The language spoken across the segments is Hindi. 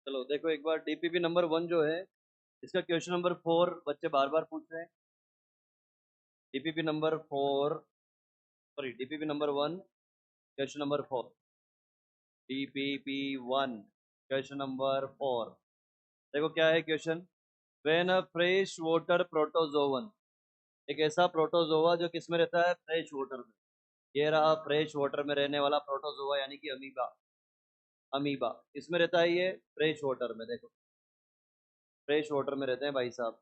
चलो देखो एक बार डीपीपी नंबर 1 जो है इसका क्वेश्चन नंबर 4 बच्चे बार बार पूछ रहे हैं। DPP number 4, sorry DPP number 1 question number 4। DPP 1 question number 4। देखो क्या है question. When a fresh water protozoan, एक ऐसा प्रोटोजोआ जो किस में रहता है, फ्रेश वाटर में। ये रहा फ्रेश वाटर में रहने वाला प्रोटोजोआ यानी कि अमीबा। अमीबा किसमें रहता है, ये फ्रेश वाटर में। देखो फ्रेश वाटर में रहते हैं भाई साहब।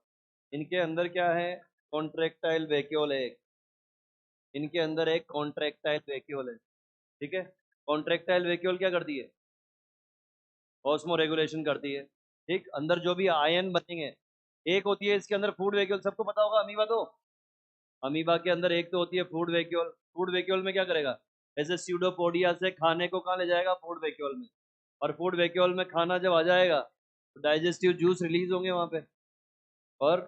इनके अंदर क्या है, कॉन्ट्रेक्टाइल वैक्यूल है। इनके अंदर एक कॉन्ट्रेक्टाइल वैक्यूल है, ठीक है। कॉन्ट्रेक्टाइल वैक्यूल क्या करती है, ऑस्मो रेगुलेशन करती है। ठीक, अंदर जो भी आयन बनेंगे, एक होती है इसके अंदर फूड वैक्यूल, सबको पता होगा अमीबा तो। अमीबा के अंदर एक तो होती है फूड वैक्यूल। फूड वैक्यूल में क्या करेगा, ऐसे स्यूडोपोडिया से खाने को कहाँ ले जाएगा, फूड वैक्यूल में। और फूड वैक्यूल में खाना जब आ जाएगा तो डाइजेस्टिव जूस रिलीज होंगे वहां पे और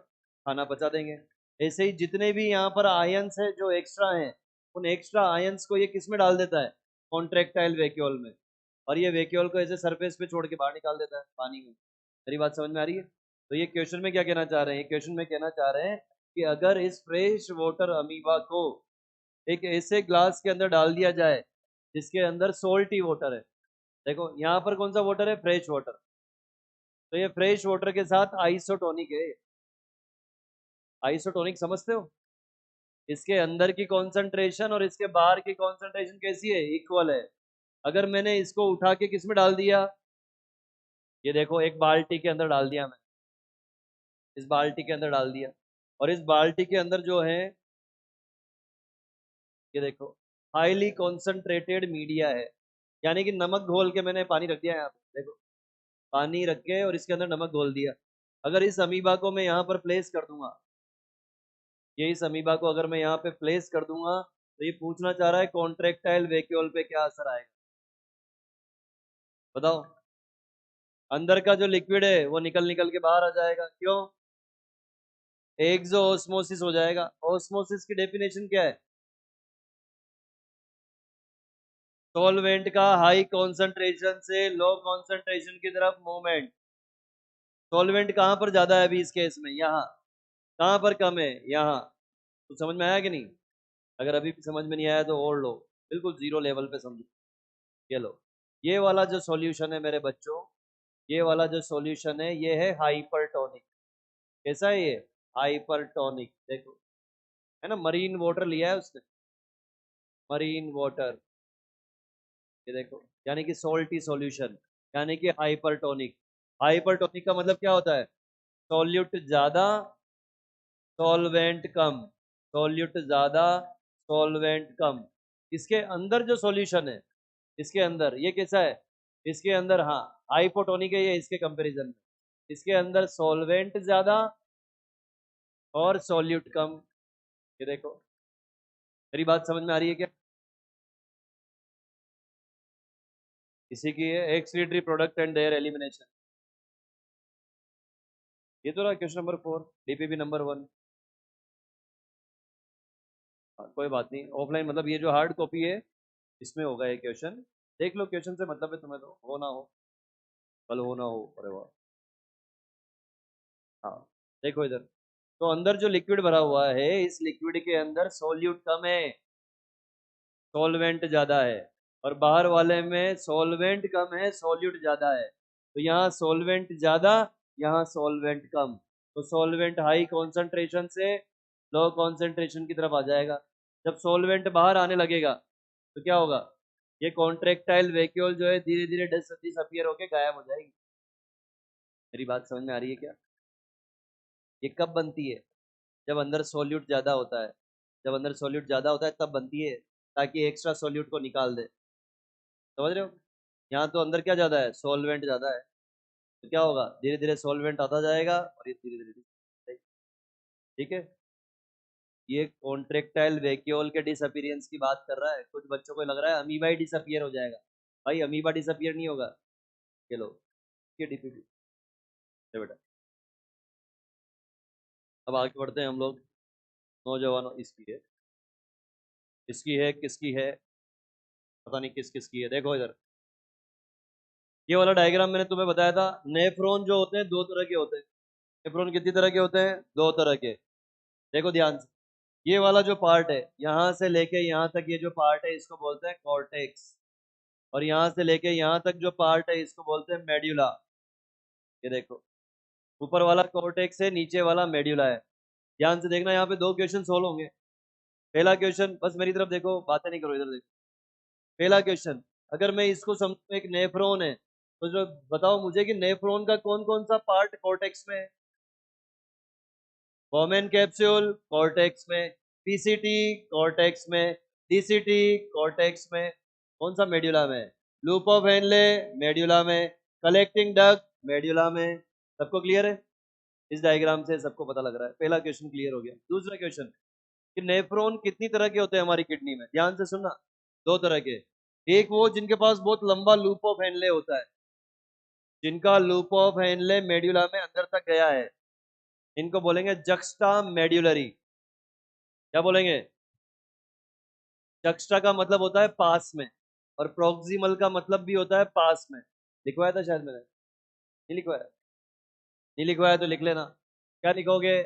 खाना पचा देंगे। ऐसे ही जितने भी यहाँ पर आयंस है जो एक्स्ट्रा हैं, उन एक्स्ट्रा आयंस को ये किस में डाल देता है, कॉन्ट्रेक्टाइल वैक्यूल में। और ये वैक्यूल को ऐसे सरफेस पे छोड़ के बाहर निकाल देता है पानी में। मेरी बात समझ में आ रही है। तो ये क्वेश्चन में क्या कहना चाह रहे हैं, ये क्वेश्चन में कहना चाह रहे हैं कि अगर इस फ्रेश वाटर अमीबा को एक ऐसे ग्लास के अंदर डाल दिया जाए जिसके अंदर सोल्टी वाटर है। देखो यहाँ पर कौन सा वाटर है, फ्रेश वाटर। तो ये फ्रेश वाटर के साथ आइसोटोनिक है। आइसोटोनिक समझते हो, इसके अंदर की कॉन्सेंट्रेशन और इसके बाहर की कॉन्सेंट्रेशन कैसी है, इक्वल है। अगर मैंने इसको उठा के किस में डाल दिया, ये देखो एक बाल्टी के अंदर डाल दिया, मैं इस बाल्टी के अंदर डाल दिया। और इस बाल्टी के अंदर जो है, ये देखो हाईली कॉन्सेंट्रेटेड मीडिया है। यानी कि नमक घोल के मैंने पानी रख दिया यहाँ पे। देखो पानी रख के और इसके अंदर नमक घोल दिया। अगर इस अमीबा को मैं यहाँ पर प्लेस कर दूंगा, ये इस अमीबा को अगर मैं यहाँ पे प्लेस कर दूंगा, तो ये पूछना चाह रहा है कॉन्ट्रेक्टाइल वैक्यूल पे क्या असर आएगा, बताओ। अंदर का जो लिक्विड है वो निकल निकल के बाहर आ जाएगा, क्यों, एक्सो ऑस्मोसिस हो जाएगा। ऑस्मोसिस की डेफिनेशन क्या है, सॉल्वेंट का हाई कॉन्सेंट्रेशन से लो कॉन्सेंट्रेशन की तरफ मूवमेंट। सॉल्वेंट कहां पर ज्यादा है अभी इस केस में, यहाँ। कहां पर कम है, यहाँ। तो समझ में आया कि नहीं। अगर अभी भी समझ में नहीं आया तो और लो, बिल्कुल जीरो लेवल पे समझो। ये लो, ये वाला जो सॉल्यूशन है मेरे बच्चों, ये वाला जो सॉल्यूशन है ये है हाइपरटोनिक। कैसा है ये, हाइपरटोनिक। देखो है ना, मरीन वाटर लिया है उसने, मरीन वाटर। ये देखो यानी कि सोल्टी सॉल्यूशन, यानी कि हाइपरटोनिक। हाइपरटोनिक का मतलब क्या होता है, सॉल्यूट ज्यादा सॉल्वेंट कम। सॉल्यूट ज्यादा सॉल्वेंट कम। इसके अंदर जो सॉल्यूशन है, इसके अंदर ये कैसा है, इसके अंदर हाँ हाइपोटोनिक है ये इसके कंपैरिजन में। इसके अंदर सॉल्वेंट ज्यादा और सॉल्यूट कम। ये देखो, मेरी बात समझ में आ रही है क्या। इसी की है excretory product and there elimination. ये तो रहा क्वेश्चन नंबर 4, डीपीपी नंबर 1। कोई बात नहीं, ऑफलाइन मतलब ये जो हार्ड कॉपी है इसमें होगा ये क्वेश्चन। देख लो क्वेश्चन से मतलब है तुम्हें, तो हो ना हो, कल हो ना हो, अरे वाह। हाँ देखो इधर, तो अंदर जो लिक्विड भरा हुआ है इस लिक्विड के अंदर सोल्यूट कम है, सॉल्वेंट ज्यादा है। और बाहर वाले में सॉल्वेंट कम है, सॉल्यूट ज्यादा है। तो यहाँ सॉल्वेंट ज्यादा, यहाँ सॉल्वेंट कम। तो सॉल्वेंट हाई कॉन्सेंट्रेशन से लो कॉन्सेंट्रेशन की तरफ आ जाएगा। जब सॉल्वेंट बाहर आने लगेगा तो क्या होगा, ये कॉन्ट्रेक्टाइल वैक्यूल जो है धीरे धीरे डिसअपियर होके गायब हो जाएगी। मेरी बात समझ में आ रही है क्या। ये कब बनती है, जब अंदर सॉल्यूट ज्यादा होता है। जब अंदर सॉल्यूट ज्यादा होता है तब बनती है, ताकि एक्स्ट्रा सॉल्यूट को निकाल दे। समझ रहे हो, यहाँ तो अंदर क्या ज्यादा है, सॉल्वेंट ज्यादा है। तो क्या होगा, धीरे धीरे सॉल्वेंट आता जाएगा और ये धीरे धीरे, ठीक है। ये कॉन्ट्रेक्टाइल वैक्यूल के डिसअपीयरेंस की बात कर रहा है। कुछ बच्चों को लग रहा है अमीबा ही डिसअपियर हो जाएगा। भाई अमीबा डिसअपियर नहीं होगा। ये लो, ये डीपीपी बेटा। अब आगे बढ़ते हैं हम लोग। नौजवानों, इसकी है, इसकी है, किसकी है, पता नहीं किस किस की है। देखो इधर, ये वाला डायग्राम मैंने तुम्हें बताया था, नेफ्रॉन जो होते हैं दो तरह के होते हैं। नेफ्रॉन कितनी तरह के होते हैं? दो तरह के। देखो ध्यान से, ये वाला जो पार्ट है यहाँ से लेके यहाँ तक, ये जो पार्ट है इसको बोलते हैं कॉर्टेक्स, और यहाँ से लेके यहाँ तक जो पार्ट है इसको बोलते हैं मेड्यूला। ये देखो, ऊपर वाला कॉर्टेक्स है, नीचे वाला मेड्यूला है। ध्यान से देखना, यहाँ पे दो क्वेश्चन सोल्व होंगे। पहला क्वेश्चन, बस मेरी तरफ देखो, बातें नहीं करो, इधर देखो। पहला क्वेश्चन, अगर मैं इसको समझूं एक नेफ्रॉन है, तो जो बताओ मुझे कि नेफ्रॉन का कौन कौन सा पार्ट कॉर्टेक्स में है? फोमेन कैप्सूल कॉर्टेक्स में, पीसीटी कॉर्टेक्स में, डीसीटी कॉर्टेक्स में, कौन सा मेड्यूला में? लूप ऑफ हेनले मेड्यूला में, कलेक्टिंग डक्ट मेड्यूला में। सबको क्लियर है? इस डायग्राम से सबको पता लग रहा है। पहला क्वेश्चन क्लियर हो गया। दूसरा क्वेश्चन कि नेफ्रॉन कितनी तरह के होते हैं हमारी किडनी में? ध्यान से सुनना, दो तरह के। एक वो जिनके पास बहुत लंबा लूप ऑफ हेनले होता है, जिनका लूप ऑफ हेनले मेड्यूला में अंदर तक गया है, इनको बोलेंगे जक्स्टा मेड्यूलरी। क्या बोलेंगे? जक्स्टा का मतलब होता है पास में, और प्रोक्सिमल का मतलब भी होता है पास में। लिखवाया था शायद मैंने, नहीं लिखवाया? नहीं लिखवाया तो लिख लेना। क्या लिखोगे?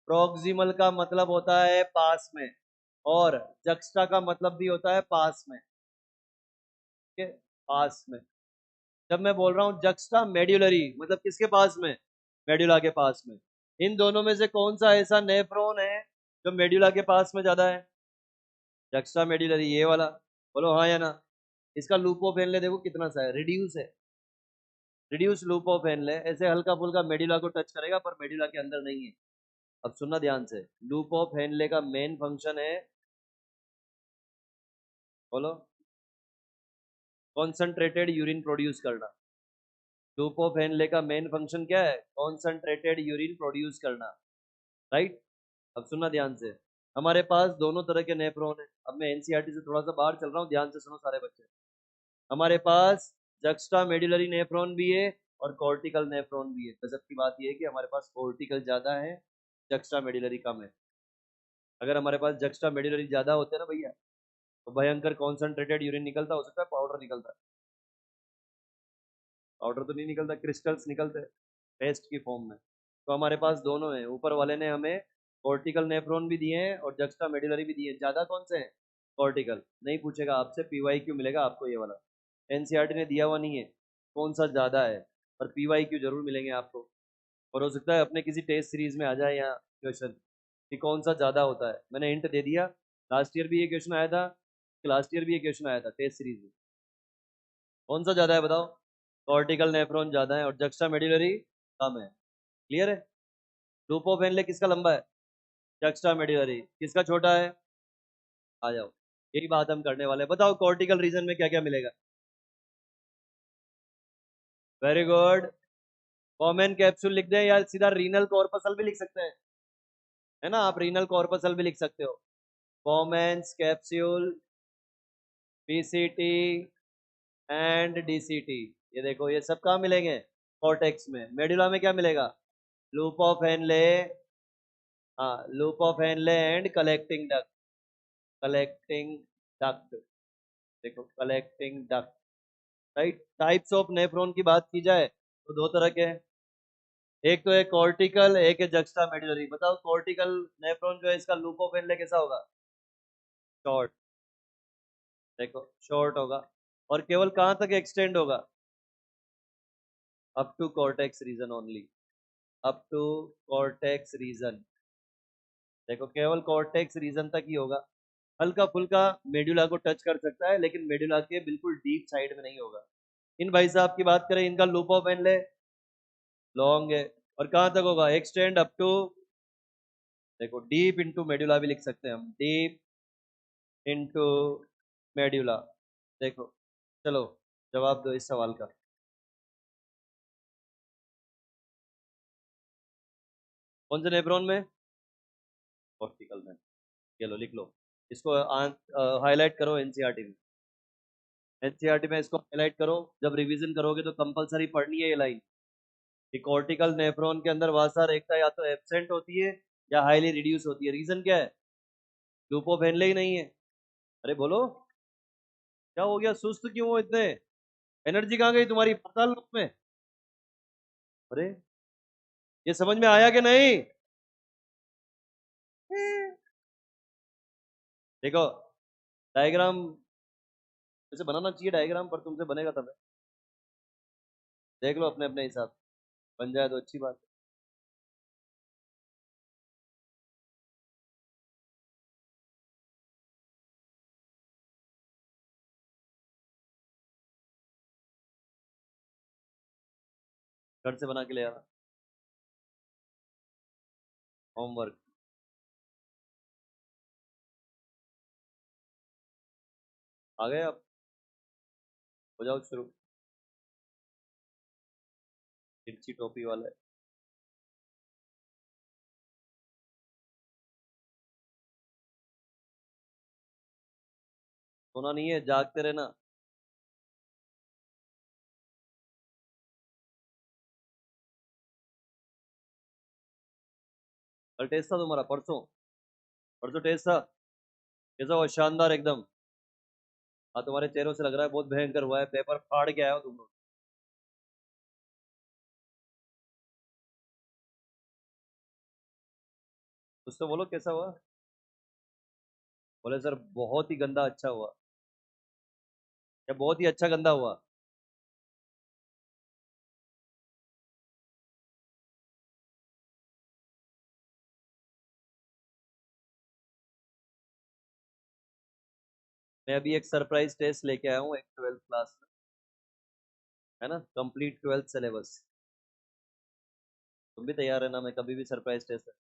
प्रोक्सिमल का मतलब होता है पास में, और जक्स्टा का मतलब भी होता है पास में। ठीक है, पास में। जब मैं बोल रहा हूँ जक्स्टा मेड्यूलरी, मतलब किसके पास में? मेड्यूला के पास में। इन दोनों में से कौन सा ऐसा नेफ्रॉन है जो मेड्यूला के पास में ज्यादा है? जक्स्टा मेड्यूलरी, ये वाला। बोलो हाँ या ना। इसका लूप ऑफ हेनले देखो कितना सा है, रिड्यूस है। रिड्यूस लूप ऑफ हेनले, ऐसे हल्का फुल्का मेड्यूला को टच करेगा पर मेड्यूला के अंदर नहीं है। अब सुनना ध्यान से, लूप ऑफ हेनले का मेन फंक्शन है, बोलो, कॉन्सेंट्रेटेड यूरिन प्रोड्यूस करना। लूप ऑफ हेनले का मेन फंक्शन क्या है? कॉन्सेंट्रेटेड यूरिन प्रोड्यूस करना, राइट। अब सुनना ध्यान से, हमारे पास दोनों तरह के नेफ्रॉन है। अब मैं एनसीईआरटी से थोड़ा सा बाहर चल रहा हूँ, ध्यान से सुनो सारे बच्चे। हमारे पास जक्स्टा मेडुलरी नेफ्रॉन भी है और कॉर्टिकल नेफ्रॉन भी है। गजब की बात यह है कि हमारे पास कॉर्टिकल ज्यादा है, जक्स्टा मेडुलरी कम है। अगर हमारे पास जक्स्टा मेडुलरी ज्यादा होते ना भैया, तो भयंकर कॉन्सेंट्रेटेड यूरिन निकलता, हो सकता है पाउडर निकलता। पाउडर तो नहीं निकलता, क्रिस्टल्स निकलते पेस्ट की फॉर्म में। तो हमारे पास दोनों है। ऊपर वाले ने हमें कॉर्टिकल नेफ्रॉन भी दिए हैं और जक्स्टा मेडुलरी भी दिए हैं। ज्यादा कौन से हैं? कॉर्टिकल। नहीं पूछेगा आपसे, पीवाईक्यू मिलेगा आपको ये वाला। एनसीईआरटी ने दिया हुआ नहीं है कौन सा ज्यादा है, पर पीवाईक्यू जरूर मिलेंगे आपको। और हो सकता है अपने किसी टेस्ट सीरीज में आ जाए यहाँ क्वेश्चन कि कौन सा ज्यादा होता है। मैंने हिंट दे दिया, लास्ट ईयर भी ये क्वेश्चन आया था, लास्ट ईयर भी ये क्वेश्चन आया था टेस्ट सीरीज में। कौन सा ज्यादा है बताओ? कॉर्टिकल नेफ्रॉन ज्यादा है और जक्स्टा मेडुलरी कम है। क्लियर है? लूप ऑफ हेनले किसका लंबा है? Juxta medullary. किसका छोटा है? आ जाओ, यही बात हम करने वाले हैं। बताओ कॉर्टिकल रीजन में क्या क्या मिलेगा? Very good. कॉमन कैप्सूल लिख दें या सीधा रीनल कॉर्पसल भी लिख सकते हैं, है ना? आप रीनल कॉर्पसल भी लिख सकते हो। Common capsule, PCT and DCT. ये देखो, ये सब कहाँ मिलेंगे? कॉर्टेक्स में। मेडुला में क्या मिलेगा? लूप ऑफ हेनले, हाँ, loop of Henle and collecting duct. Collecting duct, देखो collecting duct, right. Types of nephron की बात की जाए तो दो तरह के हैं, एक तो है कॉर्टिकल, एक है जक्स्टा मेडुलरी। बताओ कॉर्टिकल नेफ्रॉन जो है इसका लूप ऑफ हेनले कैसा होगा? शॉर्ट। देखो शॉर्ट होगा, और केवल कहां तक एक्सटेंड होगा? Up to cortex region only, up to cortex region. देखो केवल कॉर्टेक्स रीजन तक ही होगा। हल्का फुल्का मेडुला को टच कर सकता है, लेकिन मेडुला के बिल्कुल डीप साइड में नहीं होगा। इन भाई साहब की बात करें, इनका लूप ऑफ हेनले लॉन्ग है, और कहां तक होगा? एक्सटेंड अप टू, देखो डीप इनटू मेडुला भी लिख सकते हैं हम, डीप इनटू मेडुला। देखो, चलो जवाब दो इस सवाल का। कौन से नेफ्रॉन में? कॉर्टिकल में। चलो लिख लो इसको, हाईलाइट करो एनसीईआरटी में। एनसीईआरटी में इसको हाईलाइट करो, जब रिवीजन करोगे तो कंपलसरी पढ़नी है ये लाइन कि कॉर्टिकल नेफ्रॉन के अंदर वासा रेखा या तो एब्सेंट होती है या हाईली रिड्यूस होती है। रीजन क्या है? लूप ऑफ हेनले ही नहीं है। अरे बोलो, क्या हो गया? सुस्त क्यों हो इतने? एनर्जी कहाँ गई तुम्हारी पाताल लोक में? अरे ये समझ में आया कि नहीं? देखो डायग्राम वैसे बनाना चाहिए डायग्राम, पर तुमसे बनेगा तब है। देख लो अपने अपने हिसाब से, बन जाए तो अच्छी बात है। घर से बना के ले आना होमवर्क। आ गए आप? हो जाओ शुरू। तिरछी टोपी वाले। सोना नहीं है, जागते रहना। कल टेस्ट था तुम्हारा, परसों? परसों टेस्ट था, कैसा हुआ? शानदार एकदम। हाँ तुम्हारे चेहरों से लग रहा है बहुत भयंकर हुआ है, पेपर फाड़ के आए हो तुम लोग। कुछ तो बोलो कैसा हुआ? बोले सर बहुत ही गंदा अच्छा हुआ। या बहुत ही अच्छा गंदा हुआ? मैं अभी एक सरप्राइज टेस्ट लेके आया हूँ एक 12th क्लास में, है ना, कंप्लीट 12th सिलेबस। तुम भी तैयार है ना, मैं कभी भी सरप्राइज टेस्ट है।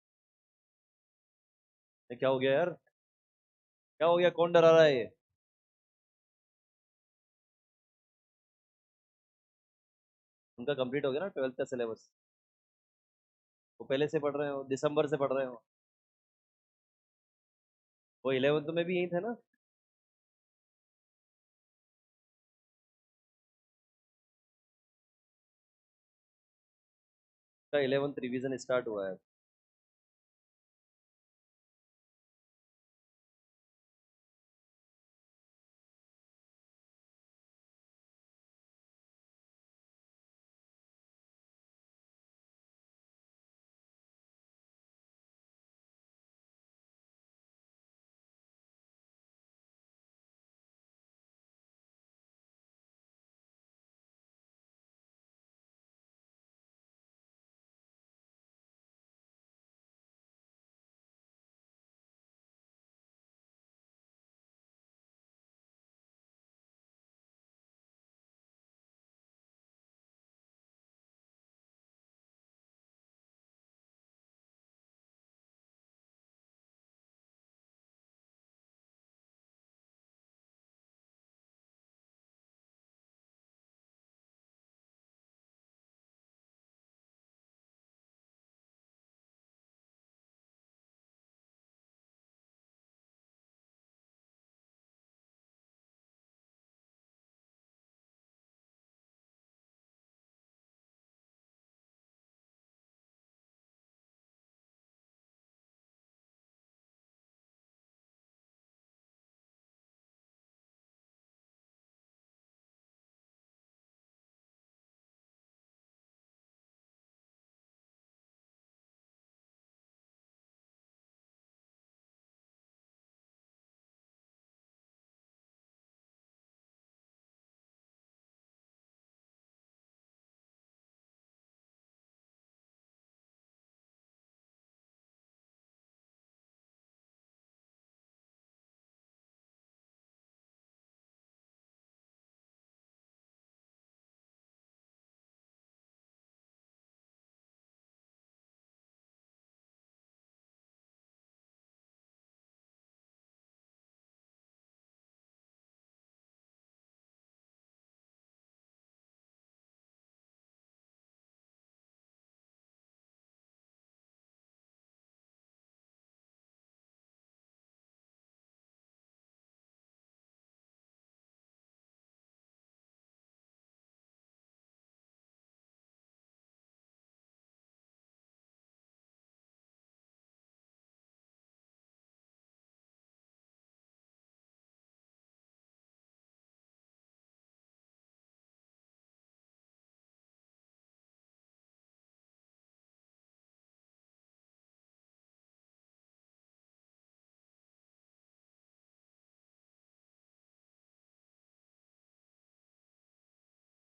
क्या हो गया यार? क्या हो गया, कौन डरा रहा है ये? उनका कंप्लीट हो गया ना 12th का सिलेबस? वो पहले से पढ़ रहे हो, दिसंबर से पढ़ रहे हो। वो 11th में भी यही थे ना? का 11th रिवीजन स्टार्ट हुआ है।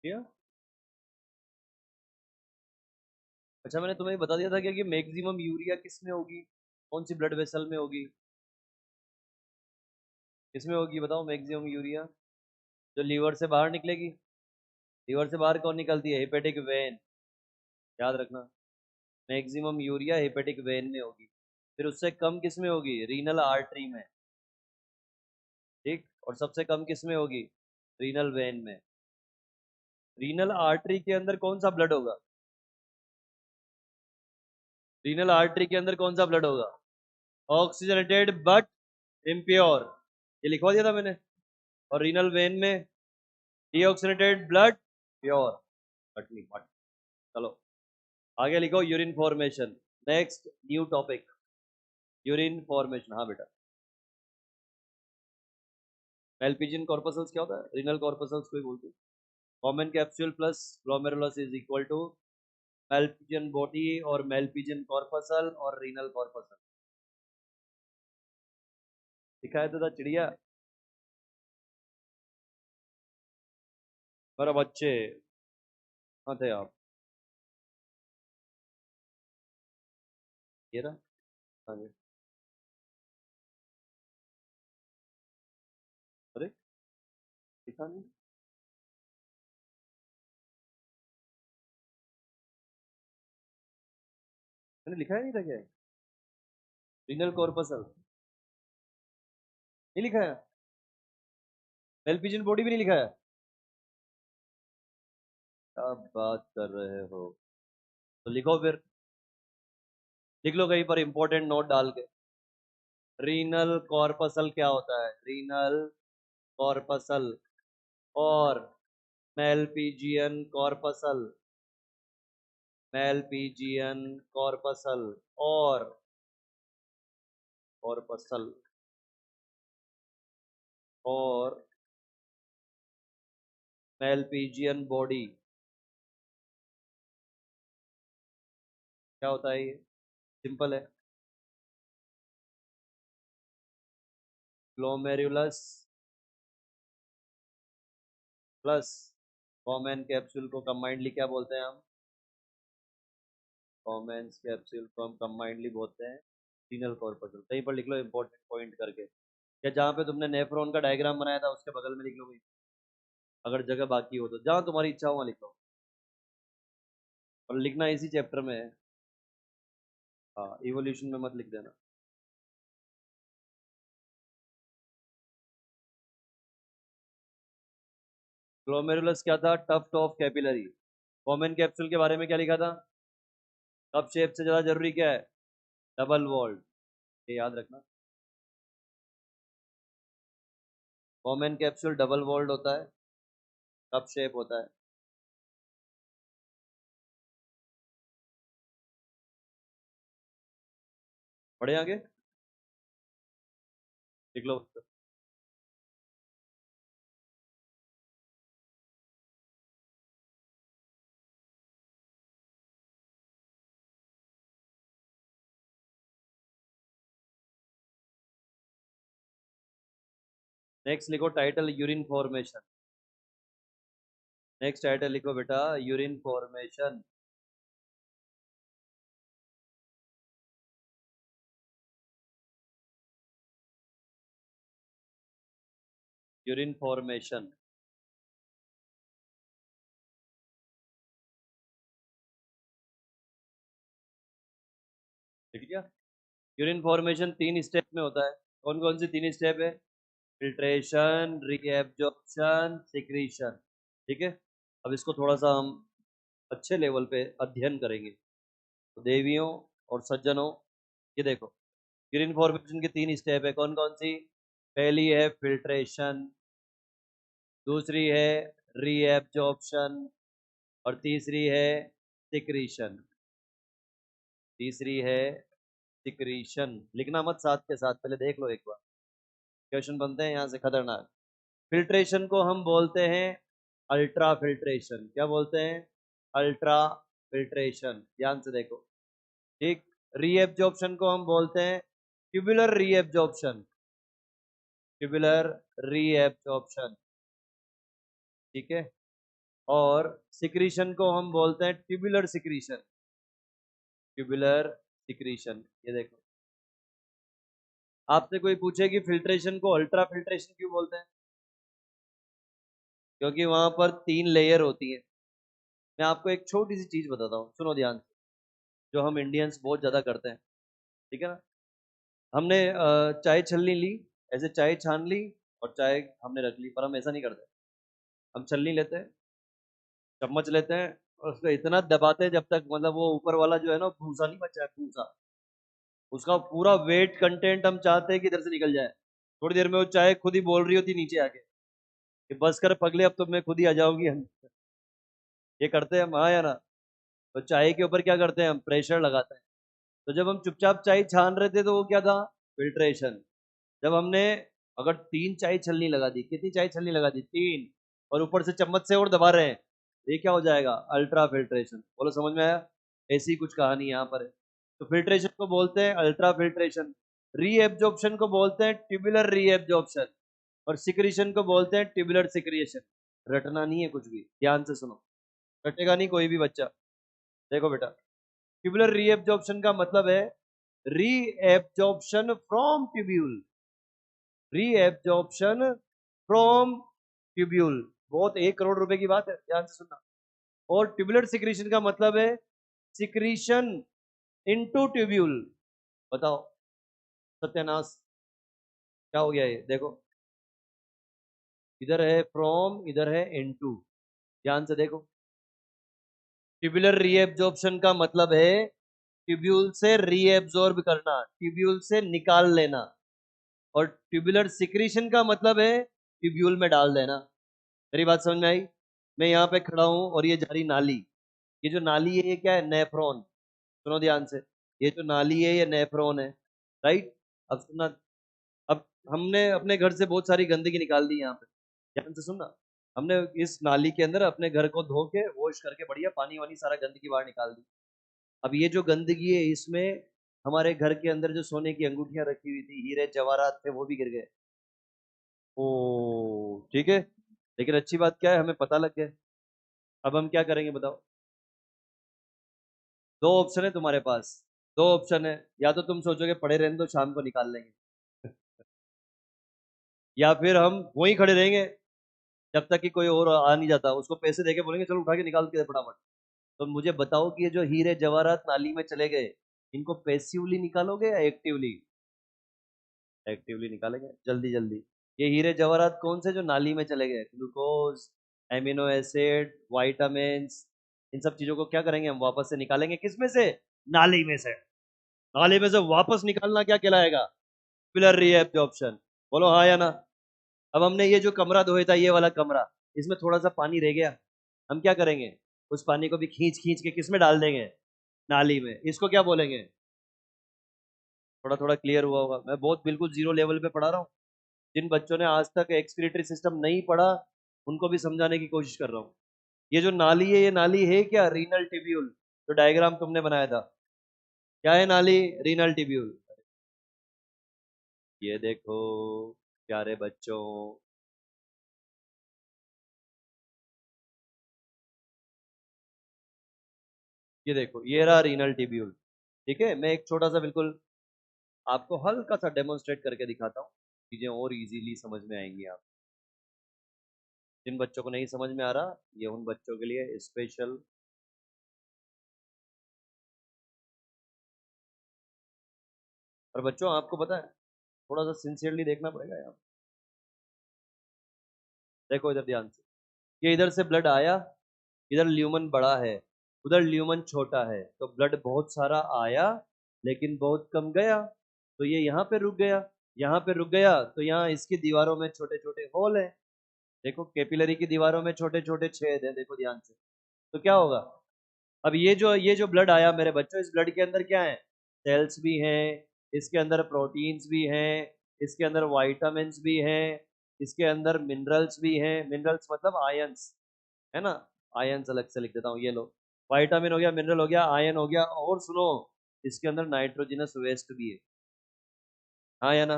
क्या? अच्छा, मैंने तुम्हें बता दिया था क्या कि मैक्सिमम यूरिया किस में होगी, कौन सी ब्लड वेसल में होगी, किसमें होगी बताओ मैक्सिमम यूरिया? जो लीवर से बाहर निकलेगी। लीवर से बाहर कौन निकलती है? Hepatic when. याद रखना, मैक्सिमम यूरिया हेपेटिक वेन में होगी। फिर उससे कम किस में होगी? रीनल आर्टरी में। ठीक, और सबसे कम किस में होगी? रीनल वेन में। रीनल आर्टरी के अंदर कौन सा ब्लड होगा? रीनल आर्टरी के अंदर कौन सा ब्लड होगा? ऑक्सीजनेटेड बट इम्प्योर, ये लिखवा दिया था मैंने। और रीनल वेन में डीऑक्सीजनेटेड ब्लड प्योर, बट नहीं बट। चलो आगे लिखो, urine formation. Next new topic, urine formation. हाँ बेटा, मेल्पिजियन कॉर्पसल्स क्या होता है? रीनल कॉर्पसल्स को ही बोलते हैं। Common capsule plus glomerulus is equal to Malpighian body और मेल्पिजियन कॉर्पसल और रीनल कॉर्पसल। दिखाया तो था चिड़िया। मेरा बच्चे कहाँ थे आप? ये रहा। हाँ जी। अरे दिखा नहीं। मैंने लिखा ही नहीं था क्या? रीनल कॉर्पसल नहीं लिखा है? मेल्पिजियन बॉडी भी नहीं लिखा है? क्या बात कर रहे हो? तो लिखो फिर, लिख लो कहीं पर इंपॉर्टेंट नोट डाल के। रीनल कॉर्पसल क्या होता है? रीनल कॉर्पसल और मेल्पिजियन कॉर्पसल, मेल्पिजियन कॉर्पसल और कॉर्पसल और मेल्पिजियन बॉडी क्या होता है? ये सिंपल है, ग्लोमेरुलस प्लस कॉमन कैप्सूल को कंबाइंडली क्या बोलते हैं हम? कॉमन कैप्सूल को हम कंबाइंडली बोलते हैं रीनल कॉर्पसल। कहीं पर लिख लो इंपॉर्टेंट पॉइंट करके, या जहाँ पे तुमने नेफ्रॉन का डायग्राम बनाया था उसके बगल में लिख लो भाई। अगर जगह बाकी हो तो जहाँ तुम्हारी इच्छा हो वहाँ लिख लो, और लिखना इसी चैप्टर में है। हाँ, इवोल्यूशन में मत लिख देना। ग्लोमेरुलस क्या था? Tuft of capillary. Common capsule के बारे में क्या लिखा था? कप शेप से ज्यादा जरूरी क्या है? Double walled. ये याद रखना, कॉमन कैप्सूल डबल वॉल्ड होता है, कप शेप होता है। बढ़े आगे, लिख लो। नेक्स्ट लिखो title, urine formation. Next title लिखो बेटा, यूरिन फॉर्मेशन। यूरिन फॉर्मेशन ठीक है। यूरिन फॉर्मेशन 3 स्टेप में होता है। कौन कौन सी 3 स्टेप है? Filtration, reabsorption, secretion. ठीक है, अब इसको थोड़ा सा हम अच्छे लेवल पे अध्ययन करेंगे। तो देवियों और सज्जनों, ये देखो, यूरिन फॉर्मेशन की 3 स्टेप है। कौन कौन सी? पहली है फिल्ट्रेशन, दूसरी है रीएब्जॉर्प्शन, और तीसरी है सिक्रीशन। तीसरी है सिक्रीशन। लिखना मत साथ के साथ, पहले देख लो एक बार, क्वेश्चन बनते हैं यहाँ से खतरनाक। फिल्ट्रेशन को हम बोलते हैं अल्ट्रा फिल्ट्रेशन। क्या बोलते हैं? Ultra filtration. ध्यान से देखो, ठीक। रीएब्जॉर्प्शन को हम बोलते हैं ट्यूबुलर रीएब्जॉर्प्शन, ट्यूबुलर रीएब्जॉर्प्शन। ठीक है, और सिक्रीशन को हम बोलते हैं ट्यूबुलर सिक्रीशन। ट्यूबुलर सिक्रीशन, ये देखो। आपसे कोई पूछे कि फिल्ट्रेशन को अल्ट्रा फिल्ट्रेशन क्यों बोलते हैं? क्योंकि वहां पर 3 लेयर होती है। मैं आपको एक छोटी सी चीज बताता हूँ, सुनो ध्यान से, जो हम इंडियंस बहुत ज्यादा करते हैं, ठीक है ना। हमने चाय छलनी ली, ऐसे चाय छान ली और चाय हमने रख ली, पर हम ऐसा नहीं करते। हम छलनी लेते हैं, चम्मच लेते हैं और उसको इतना दबाते हैं जब तक मतलब वो ऊपर वाला जो है ना भूसा नहीं बचा है, भूसा, उसका पूरा वेट कंटेंट हम चाहते हैं कि इधर से निकल जाए। थोड़ी देर में वो चाय खुद ही बोल रही होती नीचे आके कि बस कर पगले, अब तो मैं खुद ही आ जाऊंगी अंदर। ये करते हैं हम, हाँ या ना? तो चाय के ऊपर क्या करते हैं हम? प्रेशर लगाते हैं। तो जब हम चुपचाप चाय छान रहे थे तो वो क्या था? फिल्ट्रेशन। जब हमने अगर 3 चाय छलनी लगा दी, कितनी चाय छलनी लगा दी? 3, और ऊपर से चम्मच से और दबा रहे हैं, तो ये क्या हो जाएगा? Ultra filtration. बोलो समझ में आया? ऐसी कुछ कहानी यहाँ पर है। तो फिल्ट्रेशन को बोलते हैं अल्ट्रा फिल्ट्रेशन, रीएब्जॉर्प्शन को बोलते हैं ट्यूबुलर रीएब्जॉर्प्शन, और सिक्रीशन को बोलते हैं ट्यूबुलर सिक्रिएशन। रटना नहीं है कुछ भी, ध्यान से सुनो, रटेगा नहीं कोई भी बच्चा। देखो बेटा, ट्यूबुलर रीएब्जॉर्प्शन का मतलब है reabsorption from tubule. Reabsorption from tubule, बहुत 1 करोड़ रुपए की बात है, ध्यान से सुनना। और ट्यूबुलर सिक्रीशन का मतलब है सिक्रीशन इनटू ट्यूब्यूल। बताओ सत्यानाश, क्या हो गया ये? देखो, इधर है फ्रॉम, इधर है इनटू, ध्यान से देखो। ट्यूबुलर रीएब्जॉर्प्शन का मतलब है ट्यूब्यूल से रीएब्जॉर्ब करना, ट्यूब्यूल से निकाल लेना। और ट्यूबुलर सिक्रीशन का मतलब है ट्यूब्यूल में डाल देना। मेरी बात समझ में आई? मैं यहाँ पे खड़ा हूँ और ये जा रही नाली, ये जो नाली है ये क्या है? नेफ्रॉन। सुनो ध्यान से, ये जो नाली है ये नेफ्रॉन है, राइट? अब सुनना, अब हमने अपने घर से बहुत सारी गंदगी निकाल दी यहाँ पे, ध्यान से सुनना। हमने इस नाली के अंदर अपने घर को धो के वॉश करके बढ़िया पानी वानी सारा गंदगी बाहर निकाल दी। अब ये जो गंदगी है इसमें हमारे घर के अंदर जो सोने की अंगूठियां रखी हुई थी, हीरे जवाहरात थे, वो भी गिर गए। ओ ठीक है, लेकिन अच्छी बात क्या है, हमें पता लग गया। अब हम क्या करेंगे बताओ? दो ऑप्शन है तुम्हारे पास, दो ऑप्शन है। या तो तुम सोचोगे पड़े रहने दो, शाम को निकाल लेंगे, या फिर हम वहीं खड़े रहेंगे जब तक कि कोई और आ नहीं जाता, उसको पैसे देके बोलेंगे चलो उठा के निकाल के दे फटाफट। तो मुझे बताओ कि ये जो हीरे जवाहरात नाली में चले गए, इनको पैसिवली निकालोगे या एक्टिवली? एक्टिवली निकालेंगे, जल्दी जल्दी। ये हीरे जवाहरात कौन से जो नाली में चले गए? ग्लूकोज, एमिनो एसिड, वाइटामिन, इन सब चीजों को क्या करेंगे हम? वापस से निकालेंगे। किस में से? नाली में से। नाली में से वापस निकालना क्या कहलाएगा? Pillar reabsorption. बोलो हाँ या ना? अब हमने ये जो कमरा धोया था, ये वाला कमरा, इसमें थोड़ा सा पानी रह गया, हम क्या करेंगे? उस पानी को भी खींच खींच के किस में डाल देंगे? नाली में। इसको क्या बोलेंगे? थोड़ा थोड़ा क्लियर हुआ होगा, मैं बहुत बिल्कुल जीरो लेवल पे पढ़ा रहा हूँ। जिन बच्चों ने आज तक एक्सक्रीटरी सिस्टम नहीं पढ़ा, उनको भी समझाने की कोशिश कर रहा हूँ। ये जो नाली है, ये नाली है क्या? रीनल टिब्यूल, जो डायग्राम तुमने बनाया था, क्या है नाली? Renal tubule. ये देखो प्यारे बच्चों, ये देखो ये रहा रीनल टिब्यूल। ठीक है, मैं एक छोटा सा बिल्कुल आपको हल्का सा डेमोन्स्ट्रेट करके दिखाता हूँ, चीजें और इजीली समझ में आएंगी आप। जिन बच्चों को नहीं समझ में आ रहा, ये उन बच्चों के लिए स्पेशल। और बच्चों आपको पता है, थोड़ा सा सिंसियरली देखना पड़ेगा यार। देखो इधर ध्यान से, ये इधर से ब्लड आया, इधर ल्यूमन बड़ा है, उधर ल्यूमन छोटा है, तो ब्लड बहुत सारा आया लेकिन बहुत कम गया, तो ये यहाँ पे रुक गया। यहाँ पे रुक गया तो यहाँ इसकी दीवारों में छोटे छोटे होल है। देखो कैपिलरी की दीवारों में छोटे छोटे छेद है, देखो ध्यान से। तो क्या होगा? अब ये जो ब्लड आया मेरे बच्चों, इस ब्लड के अंदर क्या है? सेल्स भी हैं, इसके अंदर प्रोटीन्स भी हैं, इसके अंदर वाइटामिन्स भी हैं, इसके अंदर मिनरल्स भी हैं। मिनरल्स मतलब आयंस, है ना? आयंस अलग से लिख देता हूँ, ये लो। वाइटामिन हो गया, मिनरल हो गया, आयन हो गया, और सुनो, इसके अंदर नाइट्रोजनस वेस्ट भी है, हाँ या ना?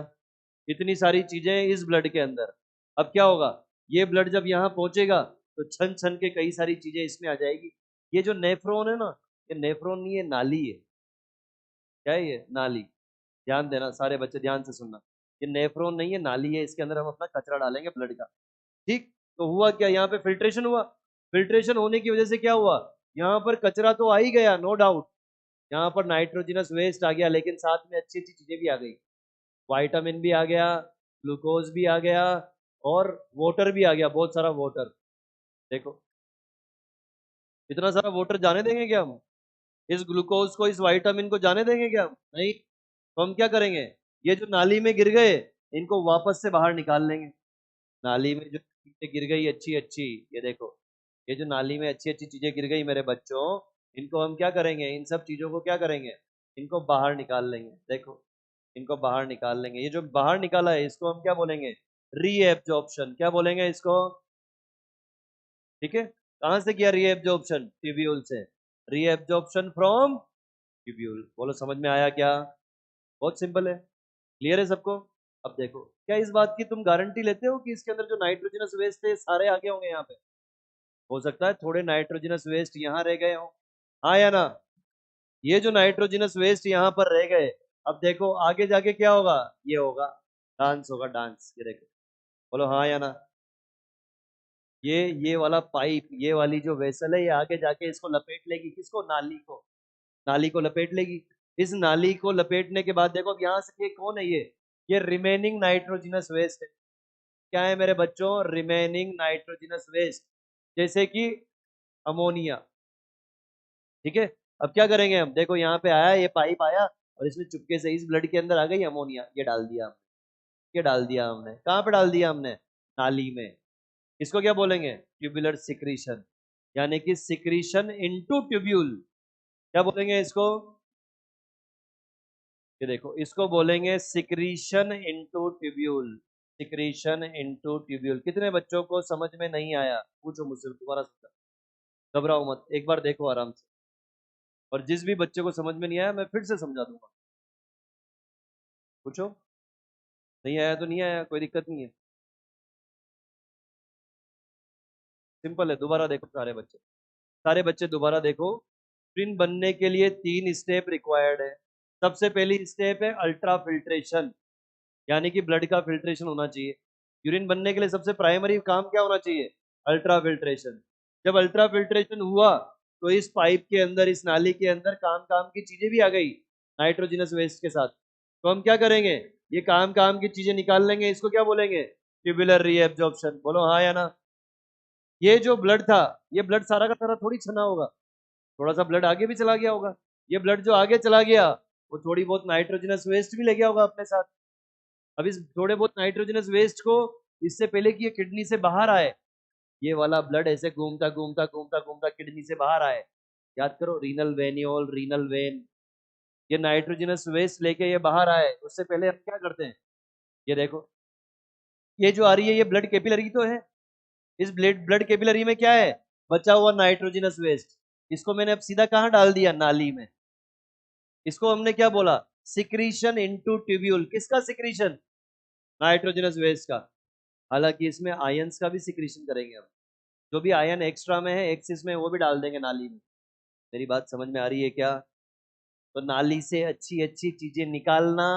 इतनी सारी चीजें इस ब्लड के अंदर। अब क्या होगा? ये ब्लड जब यहाँ पहुंचेगा तो छन छन के कई सारी चीजें इसमें आ जाएगी। ये जो नेफ्रॉन है ना, ये नेफ्रॉन नहीं, ये नाली है। क्या है ये? नाली। ध्यान देना सारे बच्चे, ध्यान से सुनना। ये नेफ्रॉन नहीं है, नाली है। इसके अंदर हम अपना कचरा डालेंगे ब्लड का। ठीक, तो हुआ क्या, यहाँ पे फिल्ट्रेशन हुआ। फिल्ट्रेशन होने की वजह से क्या हुआ, यहाँ पर कचरा तो आ ही गया, नो डाउट। यहाँ पर नाइट्रोजनस वेस्ट आ गया, लेकिन साथ में अच्छी अच्छी चीजें भी आ गई। विटामिन भी आ गया, ग्लूकोज भी आ गया, और वाटर भी आ गया, बहुत सारा वाटर। देखो इतना सारा वाटर जाने देंगे क्या हम? इस ग्लूकोज को, इस विटामिन को जाने देंगे क्या हम? नहीं। तो हम क्या करेंगे, ये जो नाली में गिर गए, इनको वापस से बाहर निकाल लेंगे। नाली में जो चीजें गिर गई अच्छी अच्छी, ये देखो, ये जो नाली में अच्छी अच्छी चीजें गिर गई मेरे बच्चों, इनको हम क्या करेंगे, इन सब चीजों को क्या करेंगे, इनको बाहर निकाल लेंगे। देखो, इनको बाहर निकाल लेंगे। ये जो बाहर निकाला है, इसको हम क्या बोलेंगे, रीएब्जॉर्प्शन। क्या बोलेंगे इसको? ठीक है, कहां से किया रीएब्जॉर्प्शन? ट्यूब्यूल से। Reabsorption from tubule. बोलो समझ में आया क्या? बहुत सिंपल है। क्लियर है सबको? अब देखो, क्या इस बात की तुम गारंटी लेते हो कि इसके अंदर जो नाइट्रोजनस वेस्ट थे सारे आगे होंगे यहाँ पे? हो सकता है थोड़े नाइट्रोजनस वेस्ट यहाँ रह गए हो, हाँ या ना? ये जो नाइट्रोजनस वेस्ट यहाँ पर रह गए, अब देखो आगे जाके क्या होगा, ये होगा, डांस होगा, डांस। ये देखो, बोलो हाँ या ना? ये वाला पाइप, ये वाली जो वेसल है, ये आगे जाके इसको लपेट लेगी, किसको? नाली को। नाली को लपेट लेगी। इस नाली को लपेटने के बाद देखो, अब यहाँ से ये कौन है, ये रिमेनिंग नाइट्रोजनस वेस्ट है। क्या है मेरे बच्चों? रिमेनिंग नाइट्रोजनस वेस्ट, जैसे कि अमोनिया। ठीक है, अब क्या करेंगे हम, देखो यहाँ पे आया, ये पाइप आया, और इसमें चुपके से इस ब्लड के अंदर आ गई अमोनिया, ये डाल दिया हमने। ये डाल दिया हमने, कहाँ पे डाल दिया हमने? नाली में। इसको क्या बोलेंगे? ट्यूबुलर सिक्रीशन, यानी कि सिक्रीशन इनटू ट्यूब्यूल। क्या बोलेंगे इसको? ये देखो, इसको बोलेंगे secretion into tubule. Secretion into tubule. कितने बच्चों को समझ में नहीं आया? पूछो मुझसे, दोबारा समझा। घबराओ मत, एक बार देखो आराम से, और जिस भी बच्चे को समझ में नहीं आया मैं फिर से समझा दूंगा। पूछो। नहीं आया तो नहीं आया, कोई दिक्कत नहीं है, सिंपल है। दोबारा देखो सारे बच्चे, सारे बच्चे दोबारा देखो। यूरिन बनने के लिए 3 स्टेप रिक्वायर्ड है। सबसे पहली स्टेप है अल्ट्रा फिल्ट्रेशन, यानी कि ब्लड का फिल्ट्रेशन होना चाहिए। यूरिन बनने के लिए सबसे प्राइमरी काम क्या होना चाहिए? Ultra filtration. जब अल्ट्रा फिल्ट्रेशन हुआ, तो इस पाइप के अंदर, इस नाली के अंदर काम काम की चीजें भी आ गई नाइट्रोजनस वेस्ट के साथ। तो हम क्या करेंगे, ये काम काम की चीजें निकाल लेंगे। इसको क्या बोलेंगे? Tubular reabsorption. बोलो हाँ या ना? ये जो ब्लड था, ये ब्लड सारा का सारा थोड़ी छना होगा, थोड़ा सा ब्लड आगे भी चला गया होगा। ये ब्लड जो आगे चला गया, वो थोड़ी बहुत नाइट्रोजनस वेस्ट भी ले गया होगा अपने साथ। अब इस थोड़े बहुत नाइट्रोजनस वेस्ट को, इससे पहले कि ये किडनी से बाहर आए, ये वाला ब्लड ऐसे घूमता घूमता घूमता घूमता किडनी से बाहर आए, याद करो, रीनल वेन्यूल, रीनल वेन, ये नाइट्रोजनस वेस्ट लेके ये बाहर आए, उससे पहले हम क्या करते हैं? ये देखो, ये जो आ रही है, ये ब्लड कैपिलरी तो है। इस ब्लड ब्लड कैपिलरी में क्या है? बचा हुआ नाइट्रोजनस वेस्ट। इसको मैंने अब सीधा कहाँ डाल दिया? नाली में। इसको हमने क्या बोला? Secretion into tubule. किसका सिक्रीशन? नाइट्रोजनस वेस्ट का। हालांकि इसमें आयंस का भी सिक्रीशन करेंगे हम, जो भी आयन एक्स्ट्रा में है, एक्सिस में, वो भी डाल देंगे नाली में। मेरी बात समझ में आ रही है क्या? तो नाली से अच्छी अच्छी चीजें निकालना,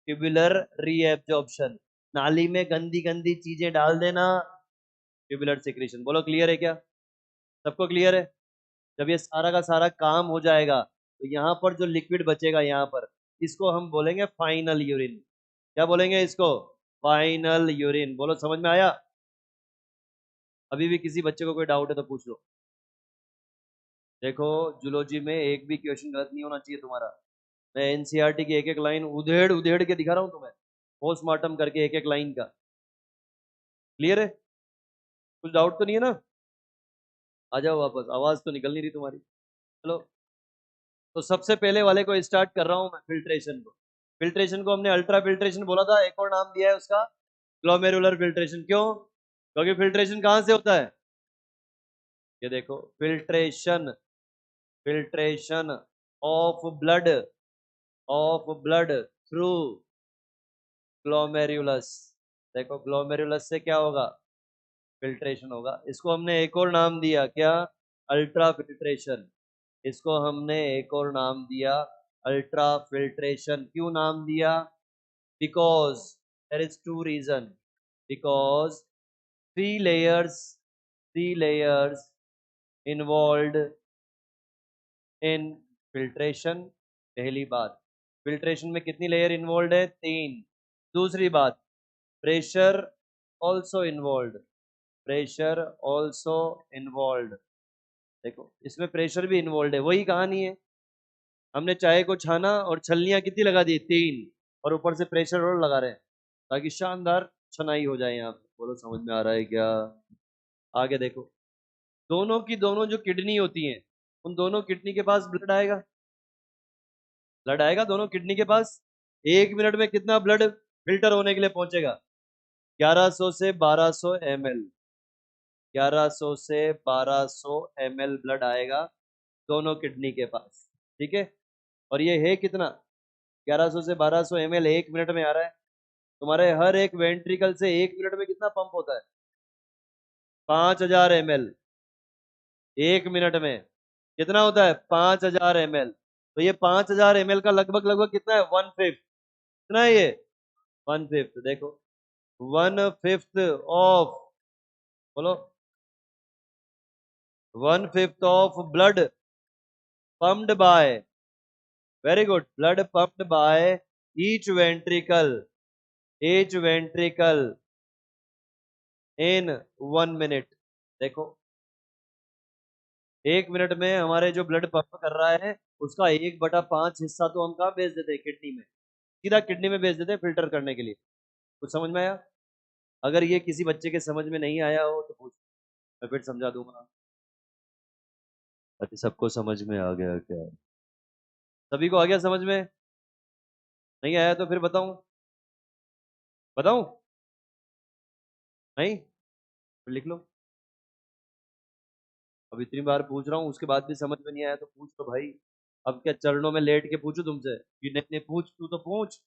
ट्यूबुलर रीएब्जॉर्प्शन। नाली में गंदी गंदी चीजें डाल देना, ट्यूबुलर सिक्रीशन। बोलो क्लियर है क्या? सबको क्लियर है? जब ये सारा का सारा काम हो जाएगा, तो यहाँ पर जो लिक्विड बचेगा यहाँ पर, इसको हम बोलेंगे फाइनल यूरिन। क्या बोलेंगे इसको? Final urine. बोलो समझ में आया? अभी भी किसी बच्चे को कोई डाउट है तो पूछ लो। देखो, जूलॉजी में एक भी क्वेश्चन गलत नहीं होना चाहिए तुम्हारा। मैं एनसीईआरटी की एक एक लाइन उधेड़ उधेड़ के दिखा रहा हूँ तुम्हें, पोस्टमार्टम करके एक एक लाइन का। क्लियर है? कुछ डाउट तो नहीं है ना? आ जाओ वापस, आवाज तो निकल नहीं रही तुम्हारी। चलो, तो सबसे पहले वाले को स्टार्ट कर रहा हूं मैं, फिल्ट्रेशन को। फिल्ट्रेशन को हमने अल्ट्रा फिल्ट्रेशन बोला था, एक और नाम दिया है उसका, ग्लोमेरुलर फिल्ट्रेशन। क्यों? क्योंकि फिल्ट्रेशन कहां से होता है? ये देखो, filtration, filtration of blood, of blood through glomerulus. देखो, ग्लोमेरुलस से क्या होगा? फिल्ट्रेशन होगा। इसको हमने एक और नाम दिया, क्या? Ultra filtration. इसको हमने एक और नाम दिया अल्ट्रा फिल्ट्रेशन। क्यों नाम दिया? Because there is two region. Because three layers involved in filtration। पहली बात, फिल्ट्रेशन में कितनी लेयर इन्वॉल्व है? 3। दूसरी बात, pressure also involve. Pressure also involve. देखो इसमें प्रेशर भी इन्वॉल्व है, वही कहानी है। हमने चाय को छाना और छलनियां कितनी लगा दी? 3। और ऊपर से प्रेशर और लगा रहे हैं ताकि शानदार छनाई हो जाए। यहाँ पे बोलो समझ में आ रहा है क्या? आगे देखो, दोनों की दोनों जो किडनी होती हैं, उन दोनों किडनी के पास ब्लड आएगा। ब्लड आएगा दोनों किडनी के पास। 1 मिनट में कितना ब्लड फिल्टर होने के लिए पहुंचेगा? 1100 से 1200 ml। 1100 से 1200 ml ब्लड आएगा दोनों किडनी के पास। ठीक है, और ये है कितना? 1100 से 1200 ml 1 मिनट में आ रहा है। तुम्हारे हर एक वेंट्रिकल से 1 मिनट में कितना पंप होता है? 5000 ml। 1 मिनट में कितना होता है? 5000 ml। तो ये 5000 ml का लगभग लगभग कितना है? 1/5। कितना है ये? 1/5। देखो 1/5 ऑफ, बोलो, 1/5 of blood pumped by, very good, blood pumped by each ventricle, each ventricle in 1 minute। देखो 1 मिनट में हमारे जो ब्लड पंप कर रहा है उसका 1/5 हिस्सा तो हम कहाँ भेज देते हैं? किडनी में। सीधा किडनी में भेज देते हैं फिल्टर करने के लिए। कुछ समझ में आया? अगर ये किसी बच्चे के समझ में नहीं आया हो तो पूछ, मैं फिर समझा दूंगा। अच्छा सबको समझ में आ गया क्या? सभी को आ गया समझ में? नहीं आया तो फिर बताऊं? बताऊं? नहीं? फिर लिख लो। अब इतनी बार पूछ रहा हूँ उसके बाद भी समझ में नहीं आया तो पूछ लो भाई। अब क्या चरणों में लेट के पूछू तुमसे कि नहीं नहीं, पूछ तू तो पूछ।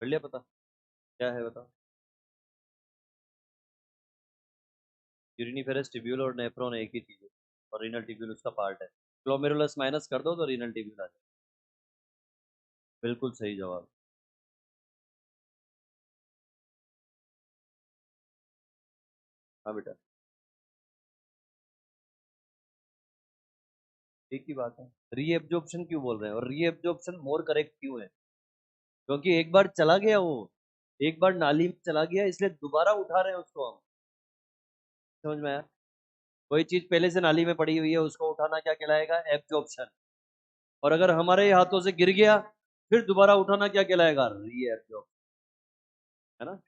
कर लिया पता? क्या है बताओ? यूरिनिफेरस ट्यूब्यूल और नेफ्रॉन एक ही चीज है, और रीनल ट्यूब्यूल उसका पार्ट है। ग्लोमेरुलस माइनस कर दो तो रीनल ट्यूब्यूल आ जाए। बिल्कुल सही जवाब। हाँ बेटा, एक ही बात है। रीएब्जॉर्प्शन क्यों बोल रहे हैं और रीएब्जॉर्प्शन मोर करेक्ट क्यों है? क्योंकि एक बार चला गया वो, एक बार नाली में चला गया, इसलिए दोबारा उठा रहे हैं उसको हम। समझ में आया? कोई चीज पहले से नाली में पड़ी हुई है उसको उठाना क्या कहलाएगा? एब्जॉर्प्शन। और अगर हमारे हाथों से गिर गया फिर दोबारा उठाना क्या कहलाएगा? रीएब्जॉर्प्शन। है ना?